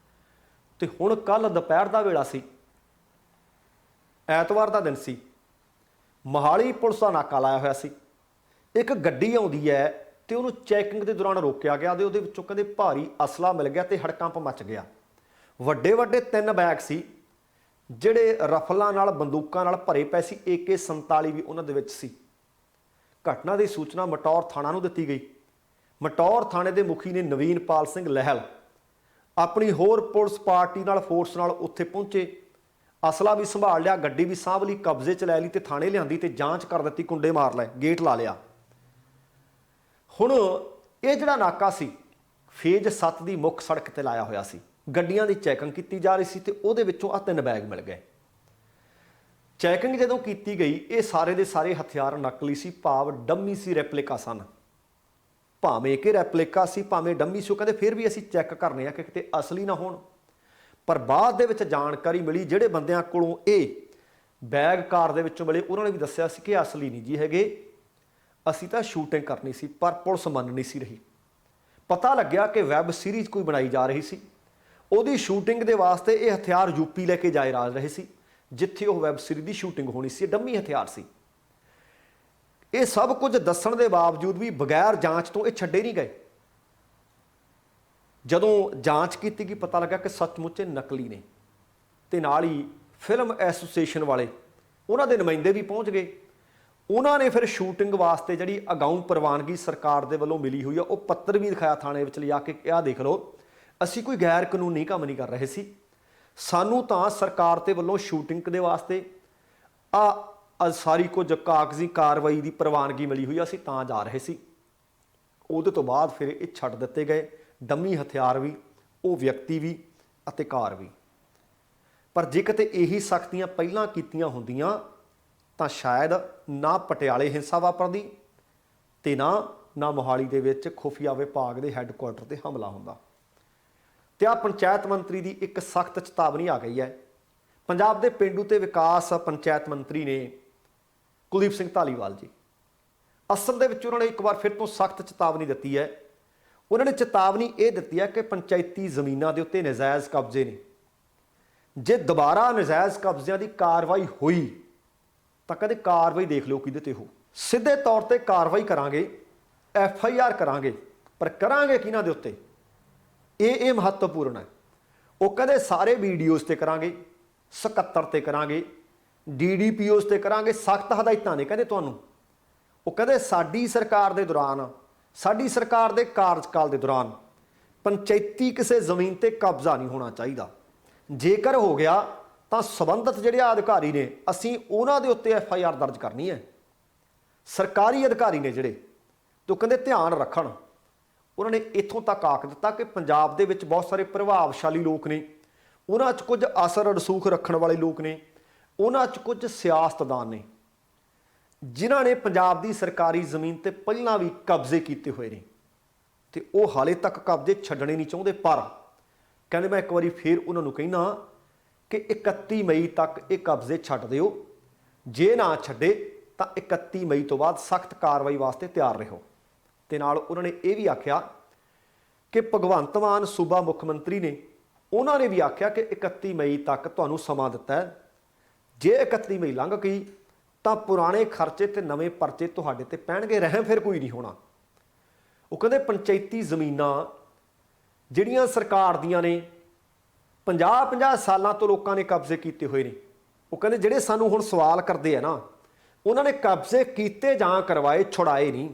ਤੇ ਹੁਣ ਕੱਲ ਦੁਪਹਿਰ ਦਾ ਵੇਲਾ ਸੀ, ਐਤਵਾਰ ਦਾ ਦਿਨ ਸੀ, ਮੋਹਾਲੀ ਪੁਲਿਸ ਦਾ ਨਾਕਾ ਲਾਇਆ ਹੋਇਆ ਸੀ। ਇੱਕ ਗੱਡੀ ਆਉਂਦੀ ਹੈ ਤੇ ਉਹਨੂੰ ਚੈਕਿੰਗ ਦੇ ਦੌਰਾਨ ਰੋਕਿਆ ਗਿਆ ਤੇ ਉਹਦੇ ਵਿੱਚੋਂ ਕਹਿੰਦੇ ਭਾਰੀ ਅਸਲਾ ਮਿਲ ਗਿਆ ਤੇ ਹੜਕੰਪ ਮਚ ਗਿਆ। ਵੱਡੇ 3 ਬੈਗ ਸੀ ਜਿਹੜੇ ਰਫਲਾਂ ਨਾਲ, ਬੰਦੂਕਾਂ ਨਾਲ ਭਰੇ ਪਏ ਸੀ। AK-47 ਵੀ ਉਹਨਾਂ ਦੇ ਵਿੱਚ ਸੀ। ਘਟਨਾ ਦੀ ਸੂਚਨਾ ਮਟੌਰ ਥਾਣਾ ਨੂੰ ਦਿੱਤੀ ਗਈ। ਮਟੌਰ ਥਾਣੇ ਦੇ ਮੁਖੀ ਨੇ ਨਵੀਨਪਾਲ ਸਿੰਘ ਲਹਿਲ ਆਪਣੀ ਹੋਰ ਪੁਲਿਸ ਪਾਰਟੀ ਨਾਲ, ਫੋਰਸ ਨਾਲ ਉੱਥੇ ਪਹੁੰਚੇ। ਅਸਲਾ ਵੀ ਸੰਭਾਲ ਲਿਆ, ਗੱਡੀ ਵੀ ਸਾਂਭ ਲਈ, ਕਬਜ਼ੇ 'ਚ ਲੈ ਲਈ ਤੇ ਥਾਣੇ ਲਿਆਂਦੀ ਤੇ ਜਾਂਚ ਕਰ ਦਿੱਤੀ। ਕੁੰਡੇ ਮਾਰ ਲਏ, ਗੇਟ ਲਾ ਲਿਆ। ਹੁਣ ਇਹ ਜਿਹੜਾ ਨਾਕਾ ਸੀ ਫੇਜ਼ 7 ਦੀ ਮੁੱਖ ਸੜਕ ਤੇ ਲਾਇਆ ਹੋਇਆ ਸੀ। ਗੱਡੀਆਂ ਦੀ ਚੈਕਿੰਗ ਕੀਤੀ ਜਾ ਰਹੀ ਸੀ ਤੇ ਉਹਦੇ ਵਿੱਚੋਂ 3 ਬੈਗ ਮਿਲ ਗਏ। ਚੈਕਿੰਗ ਜਦੋਂ ਕੀਤੀ ਗਈ ਇਹ ਸਾਰੇ ਦੇ ਸਾਰੇ ਹਥਿਆਰ ਨਕਲੀ ਸੀ, ਭਾਵ ਡੰਮੀ ਸੀ, ਰੈਪਲੀਕਾ ਸਨ। ਭਾਵੇਂ ਕਿ ਰੈਪਲੀਕਾ ਸੀ, ਭਾਵੇਂ ਡੰਮੀ ਸੀ, ਉਹ ਕਹਿੰਦੇ ਫਿਰ ਵੀ ਅਸੀਂ ਚੈੱਕ ਕਰਨੇ ਆ ਕਿ ਕਿਤੇ ਅਸਲੀ ਨਾ ਹੋਣ। ਪਰ ਬਾਅਦ ਦੇ ਵਿੱਚ ਜਾਣਕਾਰੀ ਮਿਲੀ ਜਿਹੜੇ ਬੰਦਿਆਂ ਕੋਲੋਂ ਇਹ ਬੈਗ ਕਾਰ ਦੇ ਵਿੱਚੋਂ ਮਿਲੇ ਉਹਨਾਂ ਨੇ ਵੀ ਦੱਸਿਆ ਸੀ ਕਿ ਅਸਲੀ ਨਹੀਂ ਜੀ ਹੈਗੇ, ਅਸੀਂ ਤਾਂ ਸ਼ੂਟਿੰਗ ਕਰਨੀ ਸੀ, ਪਰ ਪੁਲਿਸ ਮੰਨ ਨਹੀਂ ਸੀ ਰਹੀ। ਪਤਾ ਲੱਗਿਆ ਕਿ ਵੈਬ ਸੀਰੀਜ਼ ਕੋਈ ਬਣਾਈ ਜਾ ਰਹੀ ਸੀ, ਉਹਦੀ ਸ਼ੂਟਿੰਗ ਦੇ ਵਾਸਤੇ ਇਹ ਹਥਿਆਰ ਯੂਪੀ ਲੈ ਕੇ ਜਾ ਰਹੇ ਸੀ, ਜਿੱਥੇ ਉਹ ਵੈਬ ਸੀਰੀਜ਼ ਦੀ ਸ਼ੂਟਿੰਗ ਹੋਣੀ ਸੀ। ਡੰਮੀ ਹਥਿਆਰ ਸੀ। ਇਹ ਸਭ ਕੁਝ ਦੱਸਣ ਦੇ ਬਾਵਜੂਦ ਵੀ ਬਗੈਰ ਜਾਂਚ ਤੋਂ ਇਹ ਛੱਡੇ ਨਹੀਂ ਗਏ। ਜਦੋਂ ਜਾਂਚ ਕੀਤੀ ਗਈ ਪਤਾ ਲੱਗਾ ਕਿ ਸੱਚਮੁੱਚ ਇਹ ਨਕਲੀ ਨੇ, ਤੇ ਨਾਲ ਹੀ ਫਿਲਮ ਐਸੋਸੀਏਸ਼ਨ ਵਾਲੇ ਉਹਨਾਂ ਦੇ ਨੁਮਾਇੰਦੇ ਵੀ ਪਹੁੰਚ ਗਏ। ਉਹਨਾਂ ਨੇ ਫਿਰ ਸ਼ੂਟਿੰਗ ਵਾਸਤੇ ਜਿਹੜੀ ਅਗਾਊਂ ਪ੍ਰਵਾਨਗੀ ਸਰਕਾਰ ਦੇ ਵੱਲੋਂ ਮਿਲੀ ਹੋਈ ਆ ਉਹ ਪੱਤਰ ਵੀ ਦਿਖਾਇਆ ਥਾਣੇ ਵਿੱਚ ਲਿਜਾ ਕੇ, ਆਹ ਦੇਖ ਲਓ ਅਸੀਂ ਕੋਈ ਗੈਰ ਕਾਨੂੰਨੀ ਕੰਮ ਨਹੀਂ ਕਰ ਰਹੇ ਸੀ, ਸਾਨੂੰ ਤਾਂ ਸਰਕਾਰ ਦੇ ਵੱਲੋਂ ਸ਼ੂਟਿੰਗ ਦੇ ਵਾਸਤੇ ਸਾਰੀ ਕੁਝ ਕਾਗਜ਼ੀ ਕਾਰਵਾਈ ਦੀ ਪ੍ਰਵਾਨਗੀ ਮਿਲੀ ਹੋਈ ਆ, ਅਸੀਂ ਤਾਂ ਜਾ ਰਹੇ ਸੀ। ਉਹਦੇ ਤੋਂ ਬਾਅਦ ਫਿਰ ਇਹ ਛੱਡ ਦਿੱਤੇ ਗਏ, ਡੰਮੀ ਹਥਿਆਰ ਵੀ, ਉਹ ਵਿਅਕਤੀ ਵੀ ਅਤੇ ਕਾਰ ਵੀ। ਪਰ ਜੇ ਕਿਤੇ ਇਹੀ ਸਖਤੀਆਂ ਪਹਿਲਾਂ ਕੀਤੀਆਂ ਹੁੰਦੀਆਂ ਤਾਂ ਸ਼ਾਇਦ ਨਾ ਪਟਿਆਲੇ ਹਿੰਸਾ ਵਾਪਰਦੀ ਤੇ ਨਾ ਮੋਹਾਲੀ ਦੇ ਵਿੱਚ ਖੁਫੀਆ ਵਿਭਾਗ ਦੇ ਹੈੱਡਕੁਆਰਟਰ ਤੇ ਹਮਲਾ ਹੁੰਦਾ। ਤੇ ਆ ਪੰਚਾਇਤ ਮੰਤਰੀ ਦੀ ਇੱਕ ਸਖਤ ਚੇਤਾਵਨੀ ਆ ਗਈ ਹੈ। ਪੰਜਾਬ ਦੇ ਪੇਂਡੂ ਤੇ ਵਿਕਾਸ ਪੰਚਾਇਤ ਮੰਤਰੀ ਨੇ ਕੁਲਦੀਪ ਸਿੰਘ ਧਾਲੀਵਾਲ ਜੀ, ਅਸਲ ਦੇ ਵਿੱਚ ਉਹਨਾਂ ਨੇ ਇੱਕ ਵਾਰ ਫਿਰ ਤੋਂ ਸਖਤ ਚੇਤਾਵਨੀ ਦਿੱਤੀ ਹੈ। ਉਹਨਾਂ ਨੇ ਚੇਤਾਵਨੀ ਇਹ ਦਿੱਤੀ ਹੈ ਕਿ ਪੰਚਾਇਤੀ ਜ਼ਮੀਨਾਂ ਦੇ ਉੱਤੇ ਨਜਾਇਜ਼ ਕਬਜ਼ੇ ਨੇ, ਜੇ ਦੁਬਾਰਾ ਨਜਾਇਜ਼ ਕਬਜ਼ਿਆਂ ਦੀ ਕਾਰਵਾਈ ਹੋਈ ਤਾਂ ਕਦੇ ਕਾਰਵਾਈ ਦੇਖ ਲਿਓ ਕਿਹਦੇ ਤੇ ਹੋ। ਸਿੱਧੇ ਤੌਰ ਤੇ ਕਾਰਵਾਈ ਕਰਾਂਗੇ, FIR ਕਰਾਂਗੇ, ਪਰ ਕਰਾਂਗੇ ਕਿਹਨਾਂ ਦੇ ਉੱਤੇ, ਇਹ ਮਹੱਤਵਪੂਰਨ ਹੈ। ਉਹ ਕਹਿੰਦੇ ਸਾਰੇ ਵੀਡੀਓਜ਼ ਤੇ ਕਰਾਂਗੇ, 77 ਤੇ ਕਰਾਂਗੇ, DDPOs ਤੇ ਕਰਾਂਗੇ, ਸਖਤ ਹਦਾਇਤਾਂ ਨੇ ਕਹਿੰਦੇ ਤੁਹਾਨੂੰ। ਉਹ ਕਹਿੰਦੇ ਸਾਡੀ ਸਰਕਾਰ ਦੇ ਦੌਰਾਨ, ਸਾਡੀ ਸਰਕਾਰ ਦੇ ਕਾਰਜਕਾਲ ਦੇ ਦੌਰਾਨ ਪੰਚਾਇਤੀ ਕਿਸੇ ਜ਼ਮੀਨ ਤੇ ਕਬਜ਼ਾ ਨਹੀਂ ਹੋਣਾ ਚਾਹੀਦਾ। ਜੇਕਰ ਹੋ ਗਿਆ ਤਾਂ ਸੰਬੰਧਿਤ ਜਿਹੜੇ ਅਧਿਕਾਰੀ ਨੇ ਅਸੀਂ ਉਹਨਾਂ ਦੇ ਉੱਤੇ FIR ਦਰਜ ਕਰਨੀ ਹੈ। ਸਰਕਾਰੀ ਅਧਿਕਾਰੀ ਨੇ ਜਿਹੜੇ, ਤੋਂ ਕਹਿੰਦੇ ਧਿਆਨ ਰੱਖਣ। ਉਹਨਾਂ ਨੇ ਇੱਥੋਂ ਤੱਕ ਆਖ ਦਿੱਤਾ ਕਿ ਪੰਜਾਬ ਦੇ ਵਿੱਚ ਬਹੁਤ ਸਾਰੇ ਪ੍ਰਭਾਵਸ਼ਾਲੀ ਲੋਕ ਨੇ, ਉਹਨਾਂ 'ਚ ਕੁਝ ਅਸਰ ਰਸੂਖ ਰੱਖਣ ਵਾਲੇ ਲੋਕ ਨੇ, ਉਹਨਾਂ 'ਚ ਕੁਝ ਸਿਆਸਤਦਾਨ ਨੇ ਜਿਨ੍ਹਾਂ ਨੇ ਪੰਜਾਬ ਦੀ ਸਰਕਾਰੀ ਜ਼ਮੀਨ ਤੇ ਪਹਿਲਾਂ ਵੀ ਕਬਜ਼ੇ ਕੀਤੇ ਹੋਏ ਨੇ ਤੇ ਉਹ ਹਾਲੇ ਤੱਕ ਕਬਜ਼ੇ ਛੱਡਣੇ ਨਹੀਂ ਚਾਹੁੰਦੇ। ਪਰ ਕਹਿੰਦੇ ਮੈਂ ਇੱਕ ਵਾਰੀ ਫੇਰ ਉਹਨਾਂ ਨੂੰ ਕਹਿਣਾ ਕਿ 31 ਮਈ ਤੱਕ ਇਹ ਕਬਜ਼ੇ ਛੱਡ ਦਿਓ, ਜੇ ਨਾ ਛੱਡੇ ਤਾਂ 31 ਮਈ ਤੋਂ ਬਾਅਦ ਸਖਤ ਕਾਰਵਾਈ ਵਾਸਤੇ ਤਿਆਰ ਰਹੋ। ਤੇ ਨਾਲ ਉਹਨਾਂ ਨੇ ਇਹ ਵੀ ਆਖਿਆ ਕਿ ਭਗਵੰਤ ਮਾਨ ਸੂਬਾ ਮੁੱਖ ਮੰਤਰੀ ਨੇ, ਉਹਨਾਂ ਨੇ ਵੀ ਆਖਿਆ ਕਿ 31 ਮਈ ਤੱਕ ਤੁਹਾਨੂੰ ਸਮਾਂ ਦਿੱਤਾ ਹੈ, ਜੇ 31 ਮਈ ਲੰਘ ਗਈ ਤਾਂ ਪੁਰਾਣੇ ਖਰਚੇ ਤੇ ਨਵੇਂ ਪਰਚੇ ਤੁਹਾਡੇ ਤੇ ਪੈਣਗੇ, ਰਹਿਮ ਫਿਰ ਕੋਈ ਨਹੀਂ ਹੋਣਾ। ਉਹ ਕਹਿੰਦੇ ਪੰਚਾਇਤੀ ਜ਼ਮੀਨਾਂ ਜਿਹੜੀਆਂ ਸਰਕਾਰ ਦੀਆਂ ਨੇ 50-50 ਸਾਲਾਂ ਤੋਂ ਲੋਕਾਂ ਨੇ ਕਬਜ਼ੇ ਕੀਤੇ ਹੋਏ ਨੇ। ਉਹ ਕਹਿੰਦੇ ਜਿਹੜੇ ਸਾਨੂੰ ਹੁਣ ਸਵਾਲ ਕਰਦੇ ਆ ਨਾ, ਉਹਨਾਂ ਨੇ ਕਬਜ਼ੇ ਕੀਤੇ ਜਾਂ ਕਰਵਾਏ, ਛੁਡਾਏ ਨਹੀਂ।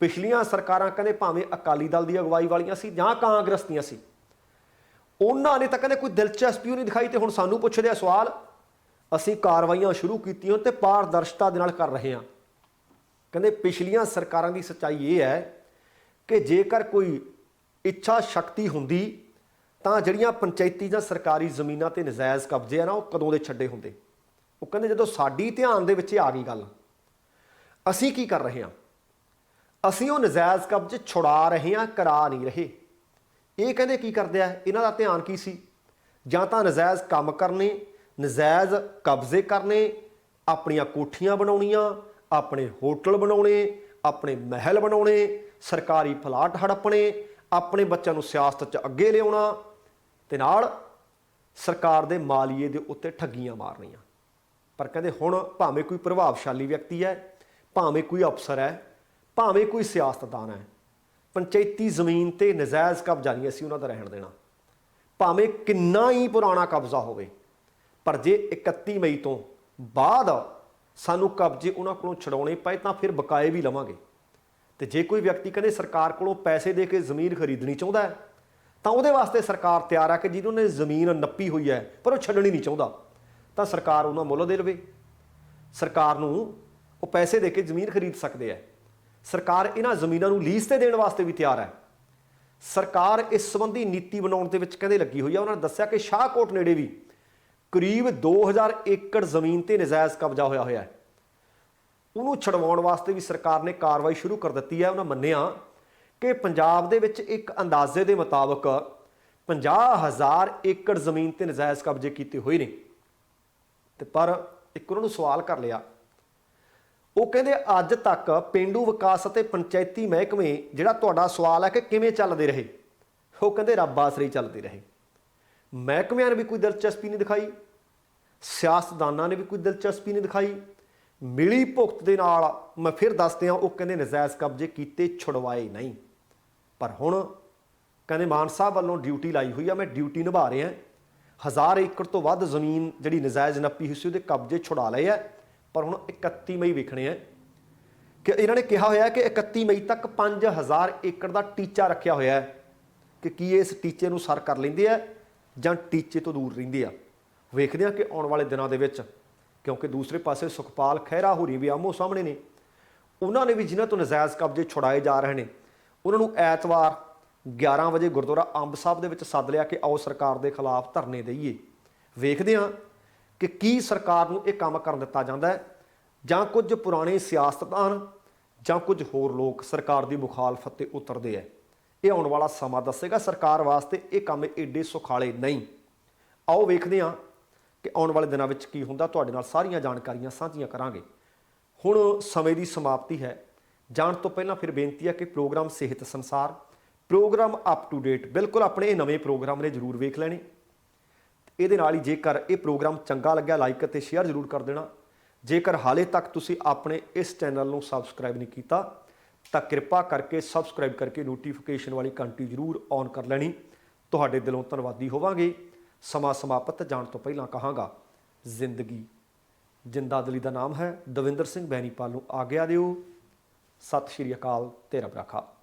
ਪਿਛਲੀਆਂ ਸਰਕਾਰਾਂ ਕਹਿੰਦੇ ਭਾਵੇਂ ਅਕਾਲੀ ਦਲ ਦੀ ਅਗਵਾਈ ਵਾਲੀਆਂ ਸੀ ਜਾਂ ਕਾਂਗਰਸ ਦੀਆਂ ਸੀ, ਉਹਨਾਂ ਨੇ ਤਾਂ ਕਹਿੰਦੇ ਕੋਈ ਦਿਲਚਸਪੀ ਨਹੀਂ ਦਿਖਾਈ। ਤੇ ਹੁਣ ਸਾਨੂੰ ਪੁੱਛਦੇ ਆ ਸਵਾਲ, ਅਸੀਂ ਕਾਰਵਾਈਆਂ ਸ਼ੁਰੂ ਕੀਤੀਆਂ ਤੇ ਪਾਰਦਰਸ਼ਤਾ ਦੇ ਨਾਲ ਕਰ ਰਹੇ ਹਾਂ। ਕਹਿੰਦੇ ਪਿਛਲੀਆਂ ਸਰਕਾਰਾਂ ਦੀ ਸੱਚਾਈ ਇਹ ਹੈ ਕਿ ਜੇਕਰ ਕੋਈ ਇੱਛਾ ਸ਼ਕਤੀ ਹੁੰਦੀ ਤਾਂ ਜਿਹੜੀਆਂ ਪੰਚਾਇਤੀ ਜਾਂ ਸਰਕਾਰੀ ਜ਼ਮੀਨਾਂ ਤੇ ਨਜਾਇਜ਼ ਕਬਜ਼ੇ ਆ ਨਾ, ਉਹ ਕਦੋਂ ਦੇ ਛੱਡੇ ਹੁੰਦੇ। ਉਹ ਕਹਿੰਦੇ ਜਦੋਂ ਸਾਡੀ ਧਿਆਨ ਦੇ ਵਿੱਚ ਆ ਗਈ ਗੱਲ, ਅਸੀਂ ਕੀ ਕਰ ਰਹੇ ਹਾਂ, ਅਸੀਂ ਉਹ ਨਜਾਇਜ਼ ਕਬਜ਼ੇ ਛੁਡਾ ਰਹੇ ਹਾਂ, ਕਰਾ ਨਹੀਂ ਰਹੇ। ਇਹ ਕਹਿੰਦੇ ਕੀ ਕਰਦੇ ਆ, ਇਹਨਾਂ ਦਾ ਧਿਆਨ ਕੀ ਸੀ, ਜਾਂ ਤਾਂ ਨਜਾਇਜ਼ ਕੰਮ ਕਰਨੇ, ਨਜਾਇਜ਼ ਕਬਜ਼ੇ ਕਰਨੇ, ਆਪਣੀਆਂ ਕੋਠੀਆਂ ਬਣਾਉਣੀਆਂ, ਆਪਣੇ ਹੋਟਲ ਬਣਾਉਣੇ, ਆਪਣੇ ਮਹਿਲ ਬਣਾਉਣੇ, ਸਰਕਾਰੀ ਪਲਾਟ ਹੜੱਪਣੇ, ਆਪਣੇ ਬੱਚਿਆਂ ਨੂੰ ਸਿਆਸਤ 'ਚ ਅੱਗੇ ਲਿਆਉਣਾ ਤੇ ਨਾਲ ਸਰਕਾਰ ਦੇ ਮਾਲੀਏ ਦੇ ਉੱਤੇ ਠੱਗੀਆਂ ਮਾਰਨੀਆਂ। ਪਰ ਕਹਿੰਦੇ ਹੁਣ ਭਾਵੇਂ ਕੋਈ ਪ੍ਰਭਾਵਸ਼ਾਲੀ ਵਿਅਕਤੀ ਹੈ, ਭਾਵੇਂ ਕੋਈ ਅਫਸਰ ਹੈ, ਭਾਵੇਂ ਕੋਈ ਸਿਆਸਤਦਾਨ ਹੈ, ਪੰਚਾਇਤੀ ਜ਼ਮੀਨ ਤੇ ਨਜਾਇਜ਼ ਕਬਜ਼ਾ ਨਹੀਂ ਅਸੀਂ ਉਹਨਾਂ ਦਾ ਰਹਿਣ ਦੇਣਾ, ਭਾਵੇਂ ਕਿੰਨਾ ਹੀ ਪੁਰਾਣਾ ਕਬਜ਼ਾ ਹੋਵੇ। ਪਰ ਜੇ 31 ਮਈ ਤੋਂ ਬਾਅਦ ਸਾਨੂੰ ਕਬਜ਼ੇ ਉਹਨਾਂ ਕੋਲੋਂ ਛਡਾਉਣੇ ਪਏ ਤਾਂ ਫਿਰ ਬਕਾਏ ਵੀ ਲਵਾਂਗੇ। ਤੇ ਜੇ ਕੋਈ ਵਿਅਕਤੀ ਕਹਿੰਦੇ ਸਰਕਾਰ ਕੋਲੋਂ ਪੈਸੇ ਦੇ ਕੇ ਜ਼ਮੀਨ ਖਰੀਦਣੀ ਚਾਹੁੰਦਾ ਹੈ ਤਾਂ ਉਹਦੇ ਵਾਸਤੇ ਸਰਕਾਰ ਤਿਆਰ ਹੈ ਕਿ ਜਿਹਨਾਂ ਨੇ ਜ਼ਮੀਨ ਨੱਪੀ ਹੋਈ ਹੈ ਪਰ ਉਹ ਛੱਡਣੀ ਨਹੀਂ ਚਾਹੁੰਦਾ, ਤਾਂ ਸਰਕਾਰ ਉਹਨਾਂ ਮੁੱਲ ਦੇ ਲਵੇ। ਸਰਕਾਰ ਨੂੰ ਉਹ ਪੈਸੇ ਦੇ ਕੇ ਜ਼ਮੀਨ ਖਰੀਦ ਸਕਦੇ ਹੈ। ਸਰਕਾਰ ਇਹਨਾਂ ਜ਼ਮੀਨਾਂ ਨੂੰ ਲੀਜ਼ ਤੇ ਦੇਣ ਵਾਸਤੇ ਵੀ ਤਿਆਰ ਹੈ। ਸਰਕਾਰ ਇਸ ਸੰਬੰਧੀ ਨੀਤੀ ਬਣਾਉਣ ਦੇ ਵਿੱਚ ਕਹਿੰਦੇ ਲੱਗੀ ਹੋਈ ਹੈ। ਉਹਨਾਂ ਨੇ ਦੱਸਿਆ ਕਿ ਸ਼ਾਹਕੋਟ ਨੇੜੇ ਵੀ ਕਰੀਬ 2000 ਏਕੜ ਜ਼ਮੀਨ ਤੇ ਨਜਾਇਜ਼ ਕਬਜ਼ਾ ਹੋਇਆ ਹੈ। ਉਹਨੂੰ ਛਡਵਾਉਣ ਵਾਸਤੇ ਵੀ ਸਰਕਾਰ ਨੇ ਕਾਰਵਾਈ ਸ਼ੁਰੂ ਕਰ ਦਿੱਤੀ ਹੈ। ਉਹਨਾਂ ਮੰਨਿਆ ਕਿ ਪੰਜਾਬ ਦੇ ਵਿੱਚ ਇੱਕ ਅੰਦਾਜ਼ੇ ਦੇ ਮੁਤਾਬਕ 50,000 ਏਕੜ ਜ਼ਮੀਨ ਤੇ ਨਜਾਇਜ਼ ਕਬਜ਼ੇ ਕੀਤੇ ਹੋਏ ਨੇ। ਤੇ ਪਰ ਇੱਕ ਉਹਨਾਂ ਨੂੰ ਸਵਾਲ ਕਰ ਲਿਆ, ਉਹ ਕਹਿੰਦੇ ਅੱਜ ਤੱਕ ਪੇਂਡੂ ਵਿਕਾਸ ਅਤੇ ਪੰਚਾਇਤੀ ਮਹਿਕਮੇ ਜਿਹੜਾ ਤੁਹਾਡਾ ਸਵਾਲ ਹੈ ਕਿ ਕਿਵੇਂ ਚੱਲਦੇ ਰਹੇ, ਉਹ ਕਹਿੰਦੇ ਰੱਬ ਆਸਰੇ ਚੱਲਦੇ ਰਹੇ। ਮਹਿਕਮਿਆਂ ਨੇ ਵੀ ਕੋਈ ਦਿਲਚਸਪੀ ਨਹੀਂ ਦਿਖਾਈ, ਸਿਆਸਤਦਾਨਾਂ ਨੇ ਵੀ ਕੋਈ ਦਿਲਚਸਪੀ ਨਹੀਂ ਦਿਖਾਈ। ਮਿਲੀ ਭੁਗਤ ਦੇ ਨਾਲ ਮੈਂ ਫਿਰ ਦੱਸਦੇ ਹਾਂ, ਉਹ ਕਹਿੰਦੇ ਨਜਾਇਜ਼ ਕਬਜ਼ੇ ਕੀਤੇ, ਛੁਡਵਾਏ ਨਹੀਂ। ਪਰ ਹੁਣ ਕਹਿੰਦੇ ਮਾਨ ਸਾਹਿਬ ਵੱਲੋਂ ਡਿਊਟੀ ਲਾਈ ਹੋਈ ਆ, ਮੈਂ ਡਿਊਟੀ ਨਿਭਾ ਰਿਹਾ। 1000 ਏਕੜ ਤੋਂ ਵੱਧ ਜ਼ਮੀਨ ਜਿਹੜੀ ਨਜਾਇਜ਼ ਨੱਪੀ ਹੋਈ ਸੀ ਉਹਦੇ ਕਬਜ਼ੇ ਛੁਡਾ ਲਏ ਆ। ਪਰ ਹੁਣ 31 ਮਈ ਵੇਖਣੇ ਆ ਕਿ ਇਹਨਾਂ ਨੇ ਕਿਹਾ ਹੋਇਆ ਕਿ 31 ਮਈ ਤੱਕ 5000 ਏਕੜ ਦਾ ਟੀਚਾ ਰੱਖਿਆ ਹੋਇਆ ਹੈ ਕਿ ਕੀ ਇਸ ਟੀਚੇ ਨੂੰ ਸਰ ਕਰ ਲੈਂਦੇ ਆ ਜਾਂ ਟੀਚੇ ਤੋਂ ਦੂਰ ਰਹਿੰਦੇ ਆ। ਵੇਖਦੇ ਆ ਕਿ ਆਉਣ ਵਾਲੇ ਦਿਨਾਂ ਦੇ ਵਿੱਚ, ਕਿਉਂਕਿ ਦੂਸਰੇ ਪਾਸੇ ਸੁਖਪਾਲ ਖਹਿਰਾ ਹੋਰੀ ਵੀ ਆਮੋ ਸਾਹਮਣੇ ਨੇ, ਉਹਨਾਂ ਨੇ ਵੀ ਜਿਨ੍ਹਾਂ ਤੋਂ ਨਜਾਇਜ਼ ਕਬਜ਼ੇ ਛੁਡਾਏ ਜਾ ਰਹੇ ਨੇ ਉਹਨਾਂ ਨੂੰ ਐਤਵਾਰ 11 ਵਜੇ ਗੁਰਦੁਆਰਾ ਅੰਬ ਸਾਹਿਬ ਦੇ ਵਿੱਚ ਸੱਦ ਲਿਆ ਕਿ ਆਓ ਸਰਕਾਰ ਦੇ ਖਿਲਾਫ ਧਰਨੇ ਦੇਈਏ। ਵੇਖਦੇ ਹਾਂ ਕਿ ਕੀ ਸਰਕਾਰ ਨੂੰ ਇਹ ਕੰਮ ਕਰਨ ਦਿੱਤਾ ਜਾਂਦਾ ਹੈ ਜਾਂ ਕੁਝ ਪੁਰਾਣੇ ਸਿਆਸਤਦਾਨ ਜਾਂ ਕੁਝ ਹੋਰ ਲੋਕ ਸਰਕਾਰ ਦੀ ਮੁਖਾਲਫਤ ਤੇ ਉਤਰਦੇ ਹੈ। ਇਹ ਆਉਣ ਵਾਲਾ ਸਮਾਂ ਦੱਸੇਗਾ। ਸਰਕਾਰ ਵਾਸਤੇ ਇਹ ਕੰਮ ਏਡੇ ਸੁਖਾਲੇ ਨਹੀਂ। ਆਓ ਵੇਖਦੇ ਹਾਂ ਕਿ ਆਉਣ ਵਾਲੇ ਦਿਨਾਂ ਵਿੱਚ ਕੀ ਹੁੰਦਾ। ਤੁਹਾਡੇ ਨਾਲ ਸਾਰੀਆਂ ਜਾਣਕਾਰੀਆਂ ਸਾਂਝੀਆਂ ਕਰਾਂਗੇ। ਹੁਣ ਸਮੇਂ ਦੀ ਸਮਾਪਤੀ ਹੈ। ਜਾਣ ਤੋਂ ਪਹਿਲਾਂ ਫਿਰ ਬੇਨਤੀ ਹੈ ਕਿ ਪ੍ਰੋਗਰਾਮ ਸਿਹਤ ਸੰਸਾਰ, ਪ੍ਰੋਗਰਾਮ ਅਪ ਟੂ ਡੇਟ, ਬਿਲਕੁਲ ਆਪਣੇ ਇਹ ਨਵੇਂ ਪ੍ਰੋਗਰਾਮ ਨੇ ਜ਼ਰੂਰ ਵੇਖ ਲੈਣੇ। ਇਹਦੇ ਨਾਲ ਹੀ ਜੇਕਰ ਇਹ ਪ੍ਰੋਗਰਾਮ ਚੰਗਾ ਲੱਗਿਆ ਲਾਈਕ ਅਤੇ ਸ਼ੇਅਰ ਜ਼ਰੂਰ ਕਰ ਦੇਣਾ। ਜੇਕਰ ਹਾਲੇ ਤੱਕ ਤੁਸੀਂ ਆਪਣੇ ਇਸ ਚੈਨਲ ਨੂੰ ਸਬਸਕ੍ਰਾਈਬ ਨਹੀਂ ਕੀਤਾ ਤਾਂ ਕਿਰਪਾ ਕਰਕੇ ਸਬਸਕ੍ਰਾਈਬ ਕਰਕੇ ਨੋਟੀਫਿਕੇਸ਼ਨ ਵਾਲੀ ਘੰਟੀ ਜ਼ਰੂਰ ਔਨ ਕਰ ਲੈਣੀ। ਤੁਹਾਡੇ ਦਿਲੋਂ ਧੰਨਵਾਦੀ ਹੋਵਾਂਗੇ। ਸਮਾਂ ਸਮਾਪਤ ਜਾਣ ਤੋਂ ਪਹਿਲਾਂ ਕਹਾਂਗਾ, ਜ਼ਿੰਦਗੀ ਜਿੰਦਾ ਦਿਲੀ ਦਾ ਨਾਮ ਹੈ। ਦਵਿੰਦਰ ਸਿੰਘ ਬੈਨੀਪਾਲ ਨੂੰ ਆਗਿਆ ਦਿਓ। ਸਤਿ ਸ਼੍ਰੀ ਅਕਾਲ। ਤੇਰਾ ਬਰਾਖਾ।